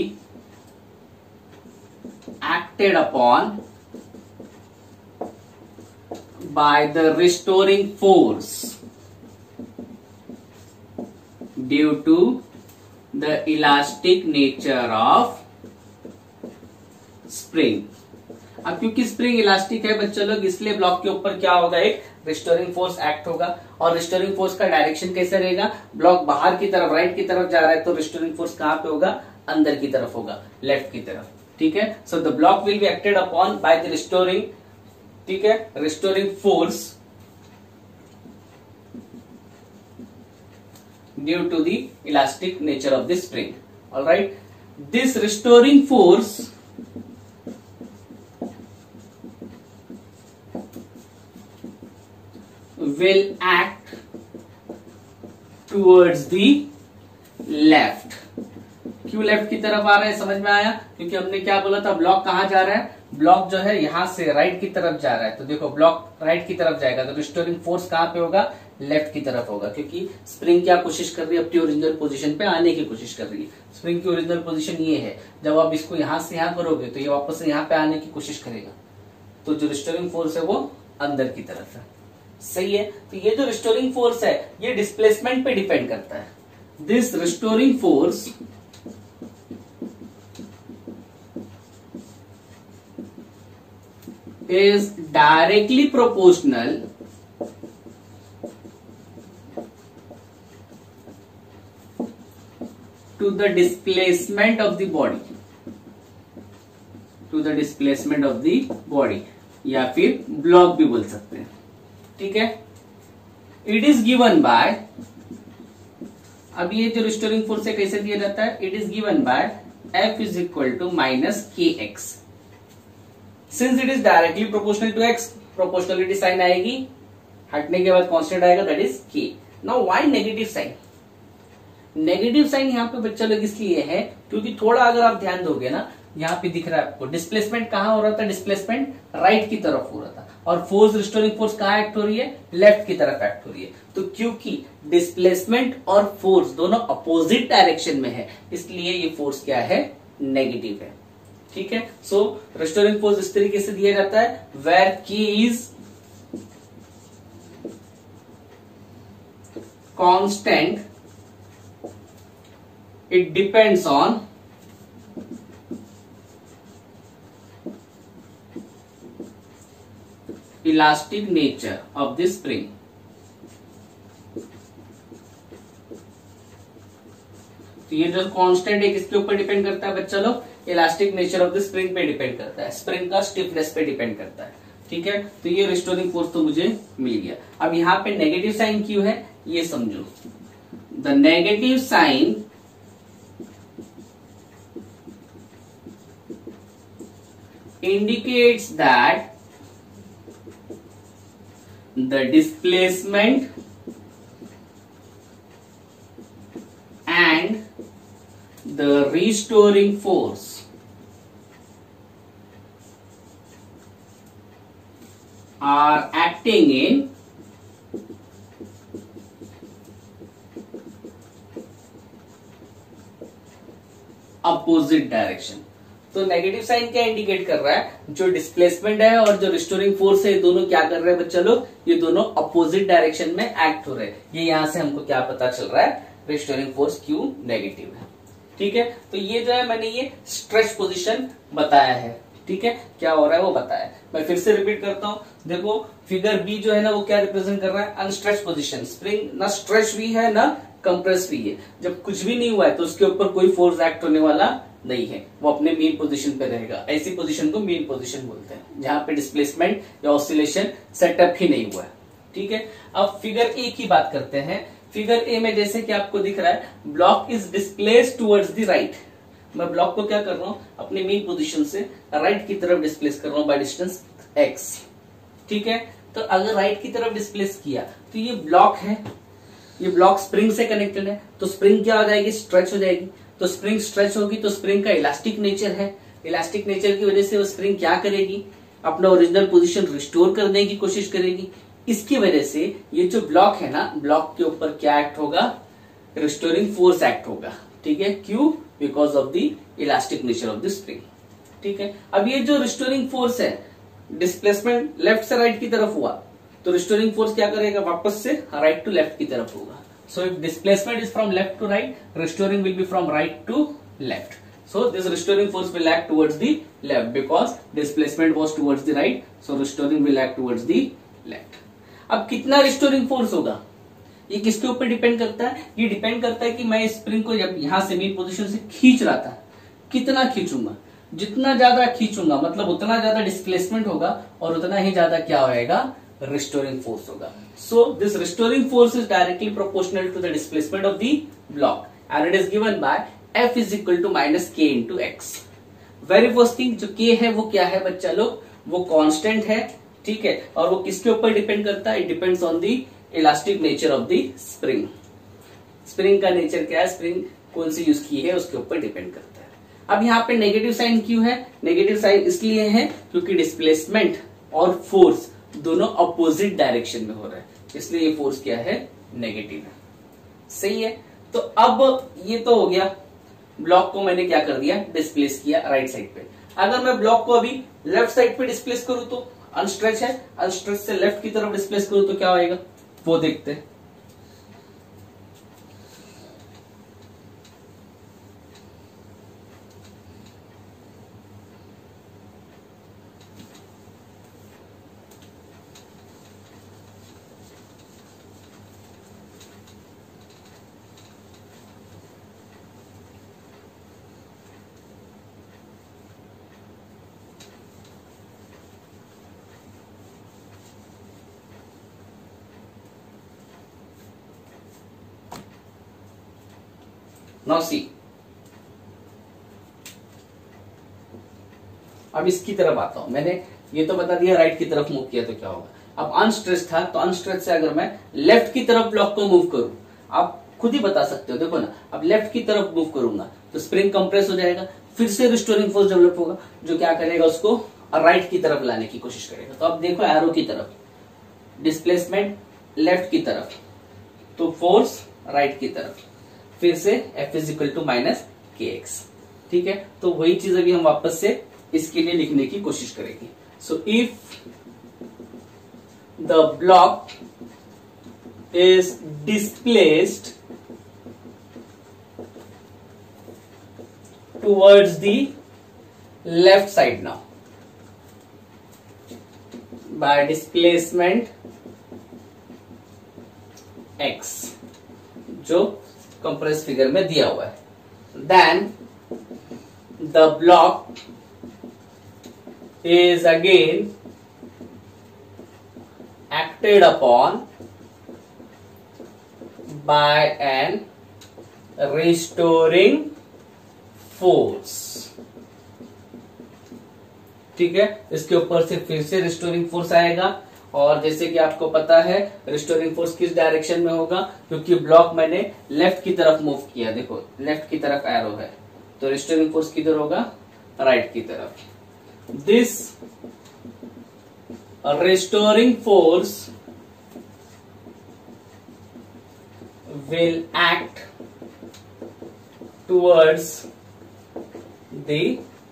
acted upon by the restoring force due to the elastic nature of spring। अब क्योंकि स्प्रिंग इलास्टिक है बच्चों लोग, इसलिए ब्लॉक के ऊपर क्या होगा, एक रिस्टोरिंग फोर्स एक्ट होगा। और रिस्टोरिंग फोर्स का डायरेक्शन कैसे रहेगा, ब्लॉक बाहर की तरफ राइट की तरफ जा रहा है, तो रिस्टोरिंग फोर्स कहां पे होगा, अंदर की तरफ होगा, लेफ्ट की तरफ। ठीक है, so the block will be acted upon by the restoring, ठीक है, restoring force due to the elastic nature of the spring. Alright, this restoring force will act towards the left। क्यों लेफ्ट की तरफ आ रहा है, समझ में आया, क्योंकि हमने क्या बोला था, ब्लॉक कहां जा रहा है, ब्लॉक जो है यहां से राइट की तरफ जा रहा है। तो देखो ब्लॉक राइट की तरफ जाएगा तो रिस्टोरिंग फोर्स कहां पे होगा, लेफ्ट की तरफ होगा, क्योंकि स्प्रिंग क्या कोशिश कर रही है, अपनी ओरिजिनल पोजीशन पे आने की कोशिश कर रही है। स्प्रिंग की ओरिजिनल पोजीशन ये है, जब आप इसको यहां से यहां करोगे तो ये वापस से यहां पे आने की कोशिश करेगा, तो जो रिस्टोरिंग फोर्स है वो अंदर की तरफ है। सही है, तो ये जो रिस्टोरिंग फोर्स है ये डिस्प्लेसमेंट पे डिपेंड करता है। This restoring force is directly proportional to the displacement of the body, to the displacement of the body, या फिर ब्लॉक भी बोल सकते हैं। ठीक है, इट इज गिवन बाय, अब ये जो रिस्टोरिंग फोर्स है कैसे दिया जाता है, it is given by F is equal to minus KX। Since it is directly proportional to x, proportionality sign आएगी हटने के बाद कांस्टेंट आएगा, that is K. Now why negative sign? Negative sign यहाँ पे बच्चा लोग इसलिए है क्योंकि थोड़ा अगर आप ध्यान दोगे ना, यहाँ पे दिख रहा है आपको डिस्प्लेसमेंट कहाँ हो रहा था, डिस्प्लेसमेंट राइट की तरफ हो रहा था, और फोर्स रिस्टोरिंग फोर्स कहाँ एक्ट हो रही है, लेफ्ट की तरफ एक्ट हो रही है। तो क्योंकि डिस्प्लेसमेंट और फोर्स दोनों अपोजिट डायरेक्शन में है, इसलिए ये फोर्स क्या है, नेगेटिव है। ठीक है, सो रिस्टोरिंग फोर्स इस तरीके से दिया जाता है, वेयर के is constant, it depends on elastic nature of the spring। तो ये जो कांस्टेंट है किसके ऊपर डिपेंड करता है बच्चा लोग, elastic nature of the spring पे डिपेंड करता है, स्प्रिंग का स्टिफनेस पे डिपेंड करता है। ठीक है, तो ये रिस्टोरिंग फोर्स तो मुझे मिल गया। अब यहाँ पे नेगेटिव साइन क्यों है ये समझो। The negative sign indicates that the displacement and the restoring force are acting in opposite direction। तो नेगेटिव साइन क्या इंडिकेट कर रहा है, जो डिस्प्लेसमेंट है और जो रिस्टोरिंग फोर्स है, ये दोनों क्या कर रहे हैं बच्चा लोग, ये दोनों अपोजिट डायरेक्शन में एक्ट हो रहे हैं। ये यहां से हमको क्या पता चल रहा है, रिस्टोरिंग फोर्स क्यों नेगेटिव है। ठीक है, तो ये जो है मैंने ये स्ट्रेच पोजीशन बताया है। ठीक है, क्या हो रहा है वो बताया। मैं फिर से रिपीट करता हूं, देखो फिगर बी जो है ना वो क्या रिप्रेजेंट कर रहा है, अनस्ट्रेच पोजीशन। स्प्रिंग ना स्ट्रेच भी है ना कंप्रेस भी है, जब कुछ भी नहीं हुआ है तो उसके ऊपर कोई फोर्स एक्ट होने वाला नहीं है, वो अपने मेन पोजीशन पे रहेगा। ऐसी पोजीशन को मेन पोजीशन बोलते हैं, जहां पे डिस्प्लेसमेंट या ऑसिलेशन सेटअप ही नहीं हुआ है। ठीक है, अब फिगर ए की बात करते हैं। फिगर ए में जैसे कि आपको दिख रहा है, block is displace towards the right. मैं ब्लॉक को क्या कर रहा हूं, अपने मेन पोजीशन से राइट की तरफ डिस्प्लेस कर रहा हूं बाय डिस्टेंस एक्स। ठीक है, तो अगर राइट की तरफ डिस्प्लेस किया तो ये ब्लॉक है, ये ब्लॉक स्प्रिंग से कनेक्टेड है, तो स्प्रिंग क्या हो जाएगी, स्ट्रेच हो जाएगी। तो स्प्रिंग स्ट्रेच होगी तो स्प्रिंग का इलास्टिक नेचर है, इलास्टिक नेचर की वजह से वो स्प्रिंग क्या करेगी, अपना ओरिजिनल पोजीशन रिस्टोर करने की कोशिश करेगी। इसकी वजह से ये जो ब्लॉक है ना, ब्लॉक के ऊपर क्या एक्ट होगा, रिस्टोरिंग फोर्स एक्ट होगा। ठीक है, क्यों, because of the elastic nature of the spring. ठीक है, अब ये जो रिस्टोरिंग फोर्स है, डिस्प्लेसमेंट लेफ्ट से राइट की तरफ हुआ तो रिस्टोरिंग फोर्स क्या करेगा, वापस से राइट टू लेफ्ट की तरफ होगा। So if displacement is from left to right, restoring will be from right to left. So this restoring force will act towards the left because displacement was towards the right. So restoring will act towards the left. अब कितना रिस्टोरिंग फोर्स होगा, ये किसके ऊपर डिपेंड करता है, ये डिपेंड करता है कि मैं स्प्रिंग को जब यहां से मेन पोजीशन से खींच रहा था, कितना खींचूंगा। जितना ज्यादा खींचूंगा मतलब उतना ज्यादा डिस्प्लेसमेंट होगा और उतना ही ज्यादा क्या होएगा, restoring force होगा। So this restoring force is directly proportional to the displacement of the block and it is given by F is equal to minus K into X। Very first thing जो K है वो क्या है बच्चा लोग, वो कांस्टेंट है। ठीक है, और वो किसके ऊपर डिपेंड करता है, it depends on the elastic nature of the spring. Spring का नेचर क्या है, स्प्रिंग कौन सी यूज की है उसके ऊपर डिपेंड करता है। अब यहाँ पे नेगेटिव साइन क्यों है, नेगेटिव साइन इसलिए है क्योंकि डिस्प्लेसमेंट और फोर्स दोनों अपोजिट डायरेक्शन में हो रहा है, इसलिए ये फोर्स क्या है, नेगेटिव है। सही है, तो अब ये तो हो गया, ब्लॉक को मैंने क्या कर दिया, डिस्प्लेस किया राइट साइड पे। अगर मैं ब्लॉक को अभी लेफ्ट साइड पे डिस्प्लेस करूं तो अनस्ट्रेच है, अनस्ट्रेच से लेफ्ट की तरफ डिस्प्लेस करूं तो क्या होएगा, वो देखते हैं। नाउ सी, अब इसकी तरफ आता हूं। मैंने ये तो बता दिया राइट की तरफ मूव किया तो क्या होगा। अब अनस्ट्रेच था, तो अनस्ट्रेच से अगर मैं लेफ्ट की तरफ ब्लॉक को मूव करूं, आप खुद ही बता सकते हो, देखो ना, अब लेफ्ट की तरफ मूव करूंगा तो स्प्रिंग कंप्रेस हो जाएगा, फिर से रिस्टोरिंग फोर्स डेवलप होगा जो क्या करेगा, उसको राइट की तरफ लाने की कोशिश करेगा। तो अब देखो एरो की तरफ, डिस्प्लेसमेंट लेफ्ट की तरफ, तो फोर्स राइट की तरफ, फिर से F is to minus KX। ठीक है, तो वही चीज अभी हम वापस से इसके लिए लिखने की कोशिश करेंगे। So if the block is displaced towards the left side now by displacement x, जो कंप्रेस फिगर में दिया हुआ है, then the block is again acted upon by an restoring force. ठीक है, इसके ऊपर से फिर से रिस्टोरिंग फोर्स आएगा, और जैसे कि आपको पता है रिस्टोरिंग फोर्स किस डायरेक्शन में होगा, क्योंकि ब्लॉक मैंने लेफ्ट की तरफ मूव किया, देखो लेफ्ट की तरफ एरो है, तो रिस्टोरिंग फोर्स किधर होगा, राइट की तरफ। This restoring force will act towards the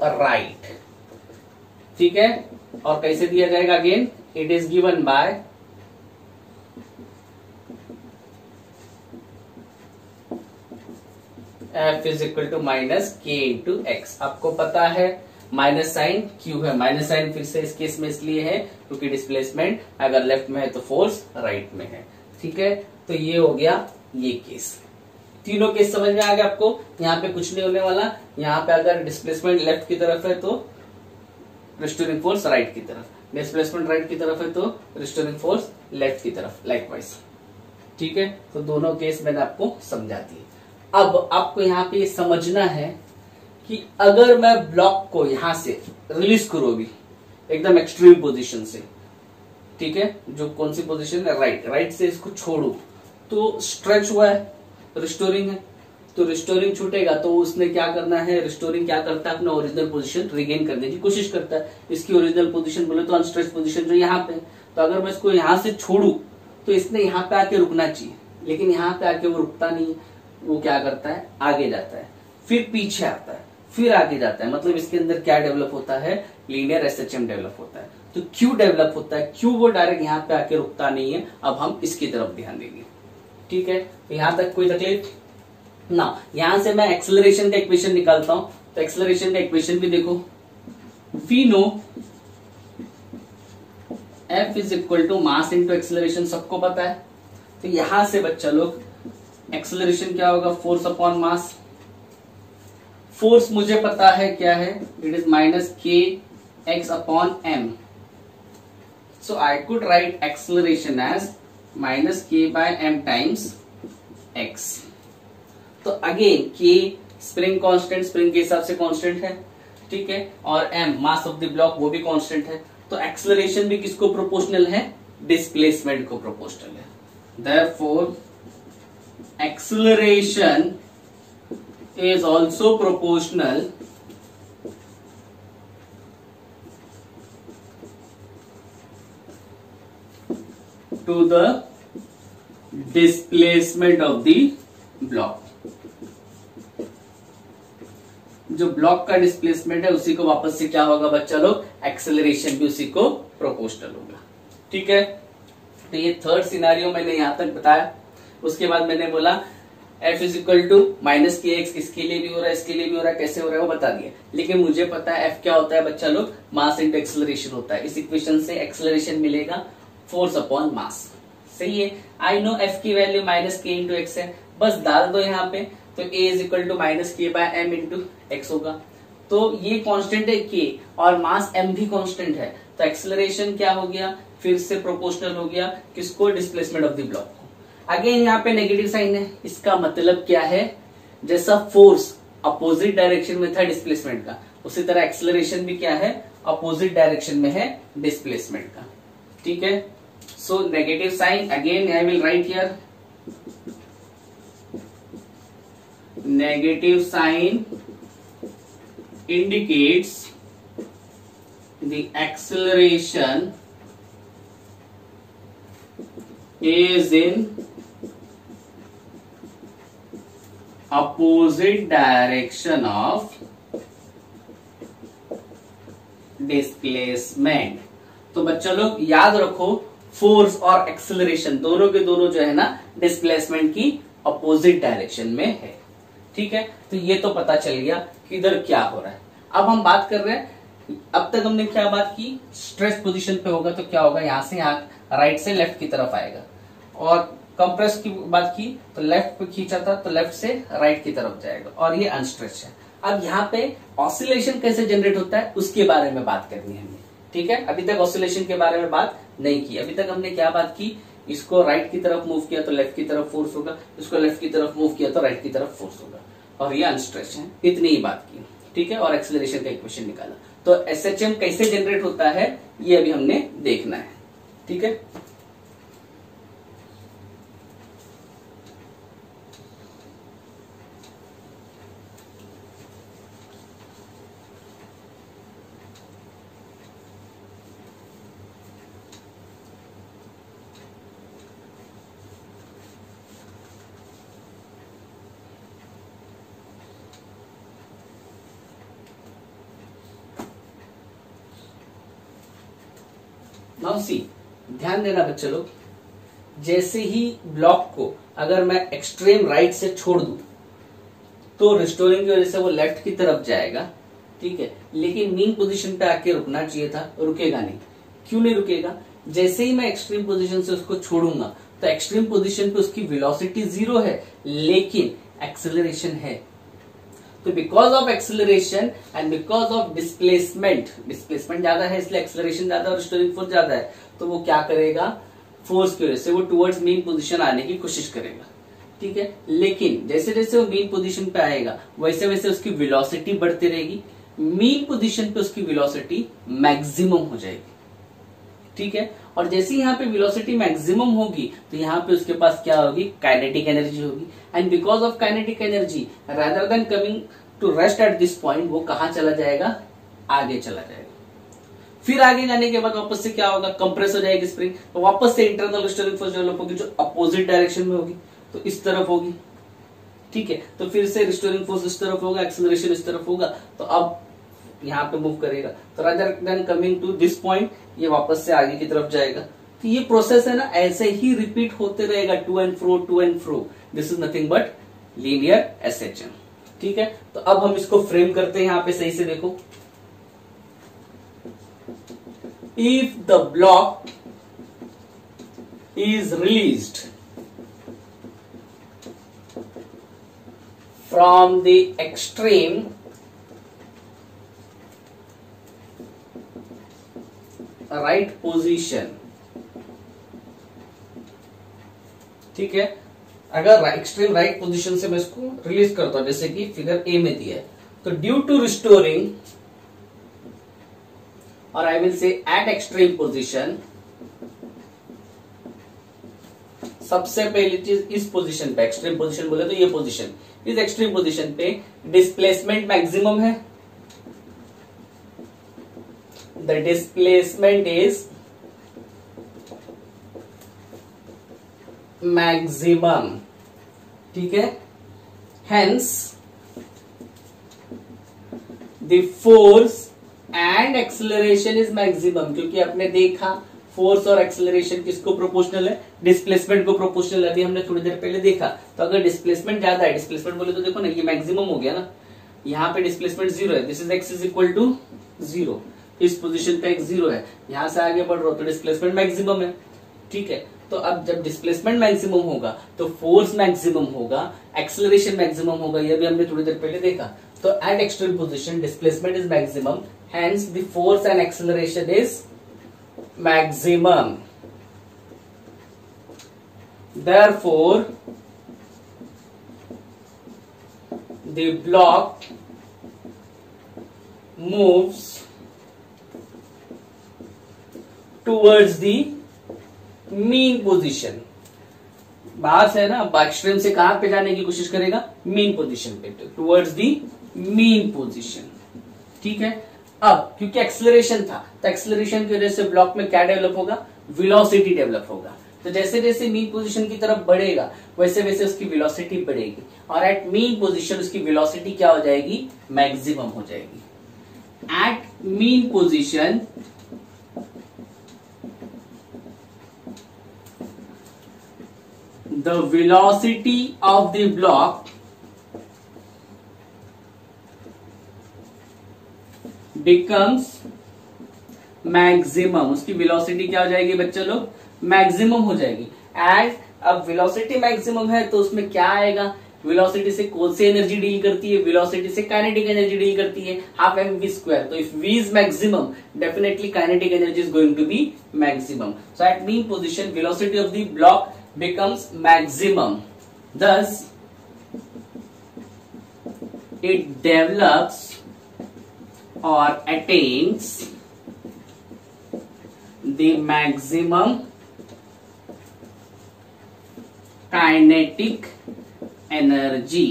right. ठीक है, और कैसे दिया जाएगा, again it is given by F is equal to minus K into X. आपको पता है माइनस साइन क्यू है, माइनस साइन फिर से इस केस में इसलिए है क्योंकि डिस्प्लेसमेंट अगर लेफ्ट में है तो फोर्स राइट में है। ठीक है, तो ये हो गया ये केस। तीनों केस समझ में आ गया आपको, यहाँ पे कुछ नहीं होने वाला, यहाँ पे अगर डिस्प्लेसमेंट लेफ्ट की तरफ है तो रिस्टोरिंग फोर्स राइट की तरफ, डिस्प्लेसमेंट राइट की तरफ है तो रिस्टोरिंग फोर्स लेफ्ट की तरफ, लाइकवाइज। ठीक है, तो दोनों केस मैंने आपको समझा दिए। अब आपको यहाँ पे समझना है कि अगर मैं ब्लॉक को यहां से रिलीज करूं अभी एकदम एक्सट्रीम पोजीशन से, ठीक है, जो कौन सी पोजीशन है, राइट से इसको छोड़ू तो स्ट्रेच हुआ है, रिस्टोरिंग है, तो रिस्टोरिंग छूटेगा तो उसने क्या करना है, रिस्टोरिंग क्या करता है, अपना ओरिजिनल पोजीशन रिगेन करने की कोशिश करता है। इसकी ओरिजिनल पोजीशन बोले तो अनस्ट्रेच पोजीशन जो यहाँ पे, तो अगर मैं इसको यहां से छोड़ू तो इसने यहाँ पे आके रुकना चाहिए, लेकिन यहाँ पे आके वो रुकता नहीं, वो क्या करता है, आगे जाता है, फिर पीछे आता है, फिर आगे जाता है। मतलब इसके अंदर क्या डेवलप होता है, लीनियर SHM डेवलप होता है। तो क्यू डेवलप होता है, क्यू वो डायरेक्ट यहाँ पे आके रुकता नहीं है। अब हम इसकी तरफ ध्यान देंगे। ठीक है, तो यहां तक कोई तकलीफ ना। यहां से मैं एक्सेलरेशन का इक्वेशन निकालता हूं, तो एक्सेलरेशन का इक्वेशन भी देखो, we know F is equal to mass into acceleration, सबको पता है। तो यहां से बच्चा लोग एक्सेलरेशन क्या होगा, फोर्स अपॉन मास। फोर्स मुझे पता है क्या है, it is minus KX upon M। So I could write acceleration as minus K by M times X। तो अगेन K स्प्रिंग कांस्टेंट, स्प्रिंग के हिसाब से कांस्टेंट है, ठीक है, और M mass of the block वो भी कांस्टेंट है। तो एक्सेलरेशन भी किसको प्रोपोर्शनल है, डिस्प्लेसमेंट को प्रोपोर्शनल है। Therefore acceleration is also proportional to the displacement of the block। जो ब्लॉक का डिस्प्लेसमेंट है उसी को वापस से क्या होगा बच्चा लोग, एक्सेलरेशन भी उसी को प्रोपोर्शनल होगा। ठीक है, तो ये थर्ड सिनेरियो मैंने यहां तक बताया। उसके बाद मैंने बोला F is equal to minus KX, इसके लिए भी हो रहा है, इसके लिए भी हो रहा है, कैसे हो रहा है वो बता दिया। लेकिन मुझे पता है F क्या होता है बच्चा लोग, मास इंटू एक्सेलरेशन होता है। इस इक्वेशन से एक्सेलरेशन मिलेगा फोर्स अपॉन मास। सही है, आई नो F की value minus K into X है, बस डाल दो यहाँ पे, तो A is equal to minus K by M into X होगा। तो ये कांस्टेंट है K और मास M भी कांस्टेंट है, तो एक्सेलरेशन क्या हो गया, फिर से प्रोपोर्शनल हो गया किसको, displacement of the block. Again यहाँ पे नेगेटिव साइन है, इसका मतलब क्या है, जैसा फोर्स अपोजिट डायरेक्शन में था डिस्प्लेसमेंट का, उसी तरह एक्सेलरेशन भी क्या है, अपोजिट डायरेक्शन में है डिस्प्लेसमेंट का। ठीक है, So negative sign, again I will write here. Negative sign indicates the acceleration is in opposite direction of displacement. तो बच्चों लोग याद रखो, फोर्स और एक्सेलरेशन दोनों के दोनों जो है ना डिस्प्लेसमेंट की अपोजिट डायरेक्शन में है। ठीक है, तो ये तो पता चल गया कि इधर क्या हो रहा है। अब हम बात कर रहे हैं, अब तक हमने क्या बात की, स्ट्रेस पोजीशन पे होगा तो क्या होगा, यहां से यहां राइट से लेफ्ट की तरफ आएगा, और कंप्रेस की बात की तो लेफ्ट पे खींचा था तो लेफ्ट से राइट की तरफ जाएगा, और ये अनस्ट्रेच है। अब यहाँ पे ऑसिलेशन कैसे जनरेट होता है उसके बारे में बात करनी है हमें। ठीक है, अभी तक ऑसिलेशन के बारे में बात नहीं की। अभी तक हमने क्या बात की, इसको राइट की तरफ मूव किया तो लेफ्ट की तरफ फोर्स होगा, इसको लेफ्ट की तरफ मूव किया तो राइट की तरफ फोर्स होगा, और ये अनस्ट्रेच है। इतनी ही बात की। ठीक है, और एक्सेलरेशन का इक्वेशन निकाला। तो एसएचएम कैसे जनरेट होता है ये अभी हमने देखना है। ठीक है, नाउ सी, ध्यान देना बच्चे लोग, जैसे ही ब्लॉक को अगर मैं एक्सट्रीम राइट से छोड़ दूं तो रिस्टोरिंग की वजह से वो लेफ्ट की तरफ जाएगा। ठीक है, लेकिन मीन पोजीशन पे आके रुकना चाहिए था, रुकेगा नहीं। क्यों नहीं रुकेगा, जैसे ही मैं एक्सट्रीम पोजीशन से उसको छोड़ूंगा तो एक्सट्रीम पोजीशन पे उसकी वेलोसिटी 0 है लेकिन एक्सेलरेशन है। तो because of acceleration and because of displacement ज्यादा है इसलिए एक्सेलरेशन ज्यादा और रिस्टोरिंग फोर्स ज्यादा है, तो वो क्या करेगा, फोर्स की वजह से वो टुवर्ड्स मेन पोजीशन आने की कोशिश करेगा। ठीक है, लेकिन जैसे जैसे वो मेन पोजीशन पे आएगा वैसे वैसे उसकी वेलोसिटी बढ़ती रहेगी, मेन पोजीशन पे उसकी वेलोसिटी मैक्सिमम हो जाएगी। ठीक है, और जैसे यहाँ पे वेलोसिटी मैक्सिमम होगी तो यहाँ पे उसके पास क्या होगी, काइनेटिक एनर्जी होगी, and because of kinetic energy rather than coming to rest at this point वो कहाँ चला जाएगा, आगे चला जाएगा। फिर आगे जाने के बाद वापस से क्या होगा, कंप्रेस हो जाएगी स्प्रिंग, तो वापस से इंटरनल रिस्टोरिंग फोर्स डेवलप होगी जो अपोजिट डायरेक्शन में होगी, तो इस तरफ होगी। ठीक है, तो फिर से रिस्टोरिंग फोर्स इस तरफ होगा, एक्सेलरेशन इस तरफ होगा, तो अब यहाँ पे मूव करेगा, तो rather than coming to this point ये वापस से आगे की तरफ जाएगा। तो ये प्रोसेस है ना ऐसे ही रिपीट होते रहेगा, to and fro. This is nothing but linear SHM. ठीक है, तो अब हम इसको फ्रेम करते हैं, यहाँ पे सही से देखो। If the block is released from the extreme right position। ठीक है, अगर एक्सट्रीम राइट पोजीशन से मैं इसको रिलीज करता हूं जैसे कि फिगर ए में दिया है, तो ड्यू टू रिस्टोरिंग और I will say eight extreme position, सबसे पहली चीज इस पोजीशन पे, एक्सट्रीम पोजीशन बोले तो ये पोजीशन, इस एक्सट्रीम पोजीशन पे डिस्प्लेसमेंट मैक्सिमम है। The displacement is maximum. ठीक है, hence the force and acceleration is maximum, क्योंकि आपने देखा फोर्स और एक्सेलरेशन किसको प्रोपोर्शनल है, डिस्प्लेसमेंट को प्रोपोर्शनल है। अभी हमने थोड़ी देर पहले देखा, तो अगर डिस्प्लेसमेंट ज्यादा है, डिस्प्लेसमेंट बोले तो देखो ना ये मैक्सिमम हो गया ना, यहाँ पे डिस्प्लेसमेंट 0 है, this is X is equal to 0, इस पोजीशन पे एक्स 0 है, यहां से आगे बढ़ रहा हो तो डिस्प्लेसमेंट मैक्सिमम है। ठीक है, तो अब जब डिस्प्लेसमेंट मैक्सिमम होगा तो फोर्स मैक्सिमम होगा, एक्सेलरेशन मैक्सिमम होगा, ये भी हमने थोड़ी देर पहले देखा। तो eight extreme position displacement is maximum, hence the force and acceleration is maximum. Therefore, the block moves towards the mean position, बाहर से है ना, एक्सट्रीम से कहां पे जाने की कोशिश करेगा, मीन पोजीशन पे, टुवर्ड्स दी मीन पोजीशन। ठीक है, अब क्योंकि एक्सेलरेशन था तो एक्सेलरेशन की वजह से ब्लॉक में क्या डेवलप होगा, वेलोसिटी डेवलप होगा। तो जैसे जैसे मीन पोजीशन की तरफ बढ़ेगा वैसे वैसे उसकी वेलोसिटी बढ़ेगी, और एट मीन पोजीशन उसकी वेलोसिटी क्या हो जाएगी, मैक्सिमम हो जाएगी। At mean position the velocity of the block becomes maximum, उसकी वेलोसिटी क्या हो जाएगी बच्चों लोग, मैक्सिमम हो जाएगी। एंड अब वेलोसिटी मैक्सिमम है तो उसमें क्या आएगा, वेलोसिटी से कौन सी एनर्जी डील करती है, वेलोसिटी से काइनेटिक एनर्जी डील करती है, हाफ एम वी स्क्वायर। तो if we is maximum definitely kinetic energy is going to be maximum. So at mean position velocity of the block becomes maximum, thus it develops or attains the maximum kinetic energy।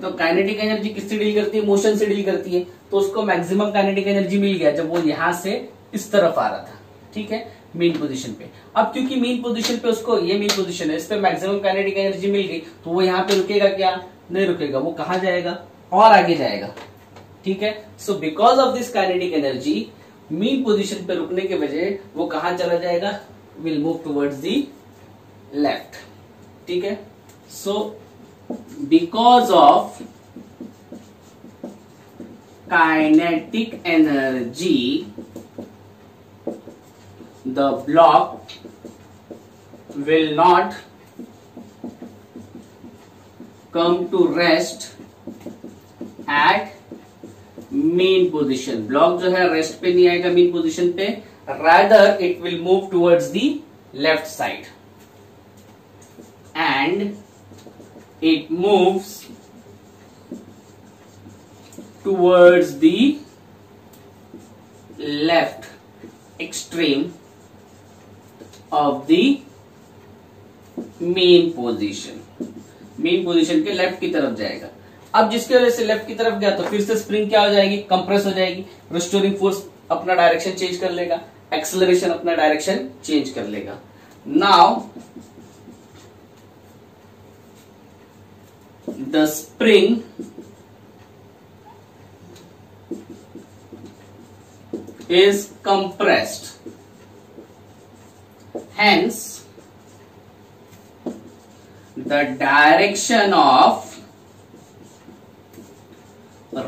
तो काइनेटिक एनर्जी किससे डील करती है, मोशन से डील करती है, तो उसको मैक्सिमम काइनेटिक एनर्जी मिल गया जब वो यहां से इस तरफ आ रहा था। ठीक है, मीन पोजीशन पे। अब क्योंकि मीन पोजीशन पे उसको, ये मीन पोजीशन है, इस पे मैक्सिमम काइनेटिक एनर्जी मिल गई, तो वो यहाँ पे रुकेगा क्या, नहीं रुकेगा, वो कहां जाएगा, और आगे जाएगा। ठीक है, so because of this kinetic energy mean position पे रुकने के वजह वो कहां चला जाएगा, will move towards the left. ठीक है, so because of kinetic energy the block will not come to rest at mean position। Block जो है रेस्ट पे नहीं आएगा मीन पोजीशन पे, rather it will move towards the left side and it moves towards the left extreme of the mean position। Mean position के लेफ्ट की तरफ जाएगा। अब जिसकी वजह से लेफ्ट की तरफ गया तो फिर से स्प्रिंग क्या हो जाएगी, कंप्रेस हो जाएगी, रिस्टोरिंग फोर्स अपना डायरेक्शन चेंज कर लेगा, एक्सेलरेशन अपना डायरेक्शन चेंज कर लेगा। Now the spring is compressed, hence the direction of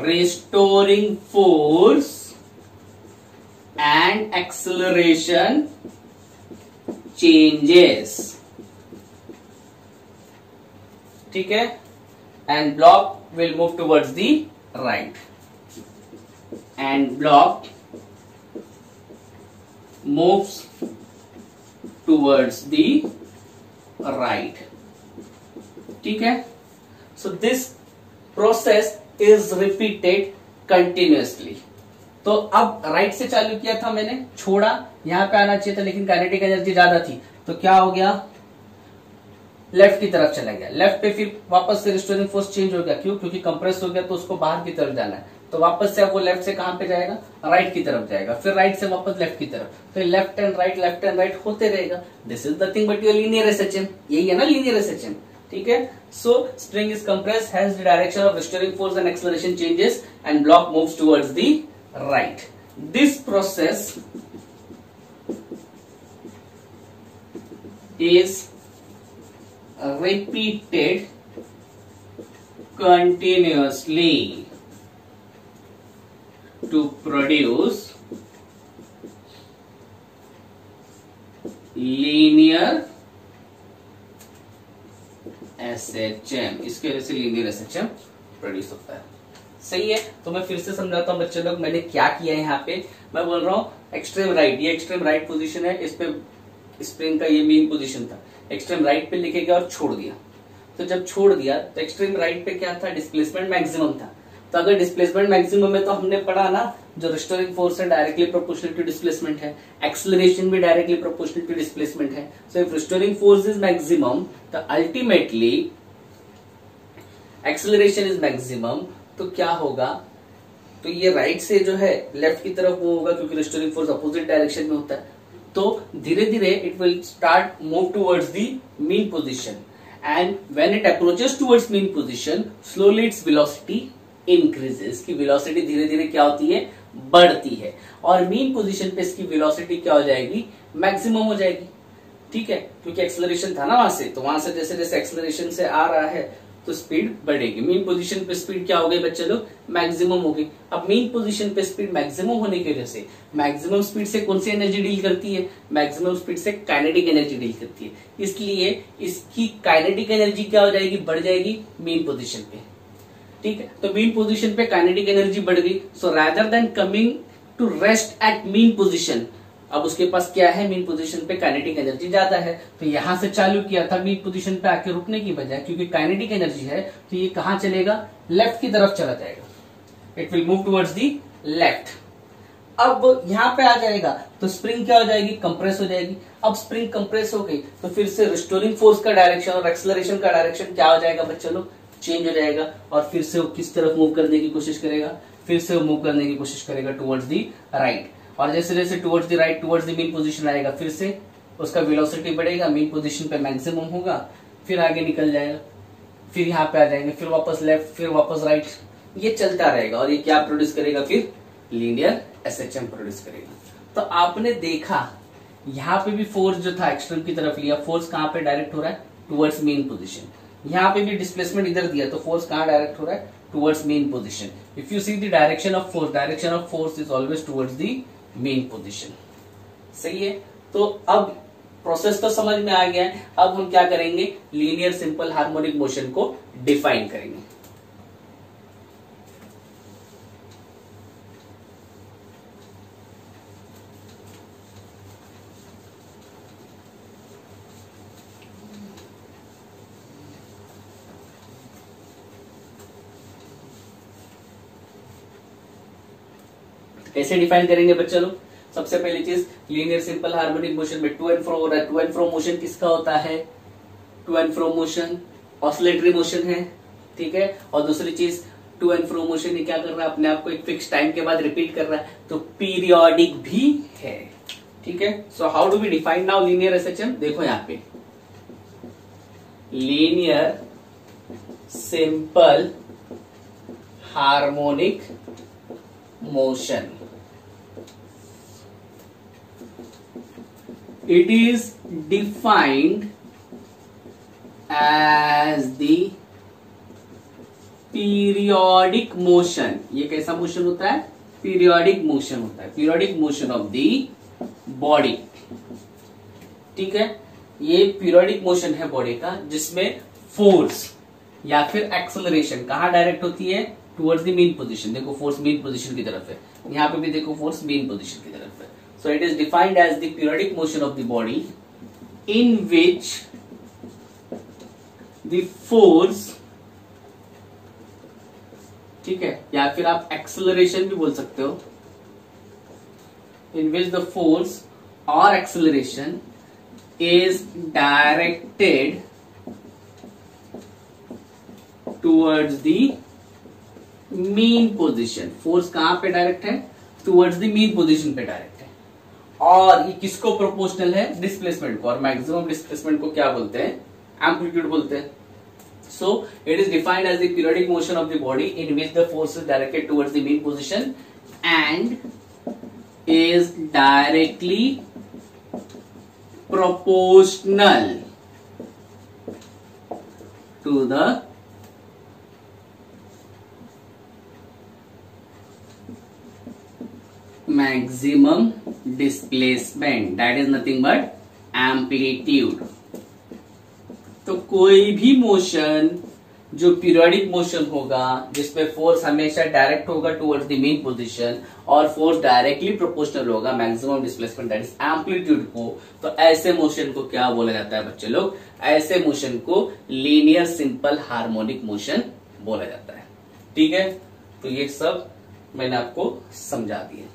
restoring force and acceleration changes। ठीक है, and block will move towards the right and block moves towards the right। ठीक है, so this process is repeated continuously। तो अब राइट से चालू किया था मैंने, छोड़ा, यहां पे आना चाहिए था लेकिन काइनेटिक एनर्जी ज्यादा थी, तो क्या हो गया, लेफ्ट की तरफ चला गया। लेफ्ट पे फिर वापस से रिस्टोरिंग फोर्स चेंज हो गया, क्यों, क्योंकि कंप्रेस हो गया तो उसको बाहर की तरफ जाना है, तो वापस से अब वो लेफ्ट से कहां पे जाएगा, राइट की तरफ जाएगा, फिर राइट से वापस लेफ्ट की तरफ, तो लेफ्ट एंड राइट होते रहेगा। This is nothing but your linear SHM, यही है ना लीनियर एसएचएम। ठीक है, सो spring is compressed, has the direction of restoring force and acceleration changes and block moves towards the right. This process is repeated continuously to produce linear SHM। इसके वजह से लीनियर SHM प्रोड्यूस होता है। सही है, तो मैं फिर से समझाता हूं बच्चे लोग, मैंने क्या किया है यहाँ पे। मैं बोल रहा हूं एक्सट्रीम राइट, ये एक्सट्रीम राइट पोजीशन है, इस पे स्प्रिंग का ये मेन पोजीशन था, एक्सट्रीम राइट पे लेके गया और छोड़ दिया। तो जब छोड़ दिया तो एक्सट्रीम राइट पे क्या था, डिस्प्लेसमेंट मैक्सिमम था, तो अगर डिस्प्लेसमेंट मैक्सिमम है तो हमने पढ़ा ना, जो रिस्टोरिंग फोर्स है डायरेक्टली प्रोपोर्शनल टू डिस्प्लेसमेंट है, एक्सेलरेशन भी डायरेक्टली प्रोपोर्शनल टू डिस्प्लेसमेंट है। So if restoring force is maximum तो अल्टीमेटली एक्सेलरेशन इज मैक्सिमम। तो क्या होगा, तो ये राइट से जो है लेफ्ट की तरफ मूव होगा, क्योंकि रिस्टोरिंग फोर्स अपोजिट डायरेक्शन में होता है। तो धीरे धीरे it will start move towards the mean position, and when it approaches towards mean position slowly its velocity increases. की वेलोसिटी धीरे धीरे क्या होती है, बढ़ती है, और मीन पोजीशन पे इसकी वेलोसिटी क्या हो जाएगी, मैक्सिमम हो जाएगी। ठीक है, क्योंकि एक्सेलरेशन था ना वहां से, तो वहां से जैसे जैसे एक्सेलरेशन से आ रहा है तो स्पीड बढ़ेगी। मीन पोजीशन पे स्पीड क्या हो गई बच्चे लोग, मैक्सिमम हो गई। अब मीन पोजीशन पे स्पीड मैक्सिमम होने की वजह से, मैक्सिमम स्पीड से कौन सी एनर्जी डील करती है, मैक्सिमम स्पीड से काइनेटिक एनर्जी डील करती है। इसलिए इसकी काइनेटिक एनर्जी क्या हो जाएगी, बढ़ जाएगी मीन पोजीशन पे। ठीक है, तो मीन पोजीशन पे काइनेटिक एनर्जी बढ़ गई। So rather than coming to rest at mean position, अब उसके पास क्या है, मीन पोजीशन पे काइनेटिक एनर्जी ज्यादा है, तो यहां से चालू किया था मीन पोजीशन पे आके रुकने की बजाय, क्योंकि काइनेटिक एनर्जी है तो ये कहां चलेगा, लेफ्ट की तरफ चला जाएगा। It will move towards the left. अब यहां पे आ जाएगा तो स्प्रिंग क्या हो जाएगी, कंप्रेस हो जाएगी। अब स्प्रिंग कंप्रेस हो गई तो फिर से रिस्टोरिंग फोर्स का डायरेक्शन और एक्सेलरेशन का डायरेक्शन क्या हो जाएगा बच्चों लोग, चेंज हो जाएगा। और फिर से वो किस तरफ मूव करने की कोशिश करेगा, फिर से वो मूव करने की कोशिश करेगा टुवर्ड्स दी राइट। और जैसे जैसे towards the right, towards the mean position आएगा, फिर से उसका वेलोसिटी बढ़ेगा, मीन पोजीशन पे मैक्सिमम होगा, फिर आगे निकल जाएगा, फिर यहाँ पे आ जाएंगे, फिर वापस लेफ्ट, फिर वापस राइट, ये चलता रहेगा। और ये क्या प्रोड्यूस करेगा, फिर लीनियर एसएचएम प्रोड्यूस करेगा। तो आपने देखा यहाँ पे भी फोर्स जो था एक्सटर्न की तरफ लिया, फोर्स कहाँ पे डायरेक्ट हो रहा है, टुवर्ड्स मीन पोजीशन। यहाँ पे भी डिस्प्लेसमेंट इधर दिया तो फोर्स कहाँ डायरेक्ट हो रहा है, towards mean position. If you see the direction of force is always towards the main position. सही है, तो अब प्रोसेस तो समझ में आ गया है। अब हम क्या करेंगे, लीनियर सिंपल हार्मोनिक मोशन को डिफाइन करेंगे। कैसे डिफाइन करेंगे बच्चों लोग, सबसे पहली चीज लीनियर सिंपल हार्मोनिक मोशन में टू एंड फ्रो हो रहा है। टू एंड फ्रो मोशन किसका होता है, to and fro motion oscillatory motion है। ठीक है, और दूसरी चीज टू एंड फ्रो मोशन ये क्या कर रहा है, अपने आप को एक फिक्स टाइम के बाद रिपीट कर रहा है, तो पीरियोडिक भी है। ठीक है, so how do we define now linear SHM, देखो यहाँ पे linear simple harmonic motion, it is defined as the periodic motion। ये कैसा मोशन होता है, पीरियोडिक मोशन होता है, periodic motion of the body. ठीक है, ये पीरियोडिक मोशन है बॉडी का, जिसमें फोर्स या फिर एक्सेलरेशन कहां डायरेक्ट होती है, टुवर्ड्स द मीन पोजीशन। देखो फोर्स मीन पोजीशन की तरफ है, यहां पे भी देखो फोर्स मीन पोजीशन की तरफ है। So it is defined as the periodic motion of the body in which the force, ठीक है, या फिर आप एक्सेलरेशन भी बोल सकते हो, in which the force or acceleration is directed towards the mean position। Force कहां पे डायरेक्ट है, टुवर्ड्स द मीन पोजीशन पे डायरेक्ट है, और ये किसको प्रोपोर्शनल है, डिस्प्लेसमेंट को। और मैक्सिमम डिस्प्लेसमेंट को क्या बोलते हैं, एम्पलीट्यूड बोलते हैं। So it is defined as the periodic motion of the body in which the force is directed towards the mean position and is directly proportional to the maximum displacement, that is nothing but amplitude। तो कोई भी मोशन जो पीरियोडिक मोशन होगा, जिसपे फोर्स हमेशा डायरेक्ट होगा टुवर्ड्स द मीन पोजीशन और फोर्स डायरेक्टली प्रोपोर्शनल होगा maximum displacement that is amplitude को, तो ऐसे मोशन को क्या बोला जाता है बच्चे लोग, ऐसे मोशन को लीनियर सिंपल हार्मोनिक मोशन बोला जाता है। ठीक है, तो ये सब मैंने आपको समझा दिया।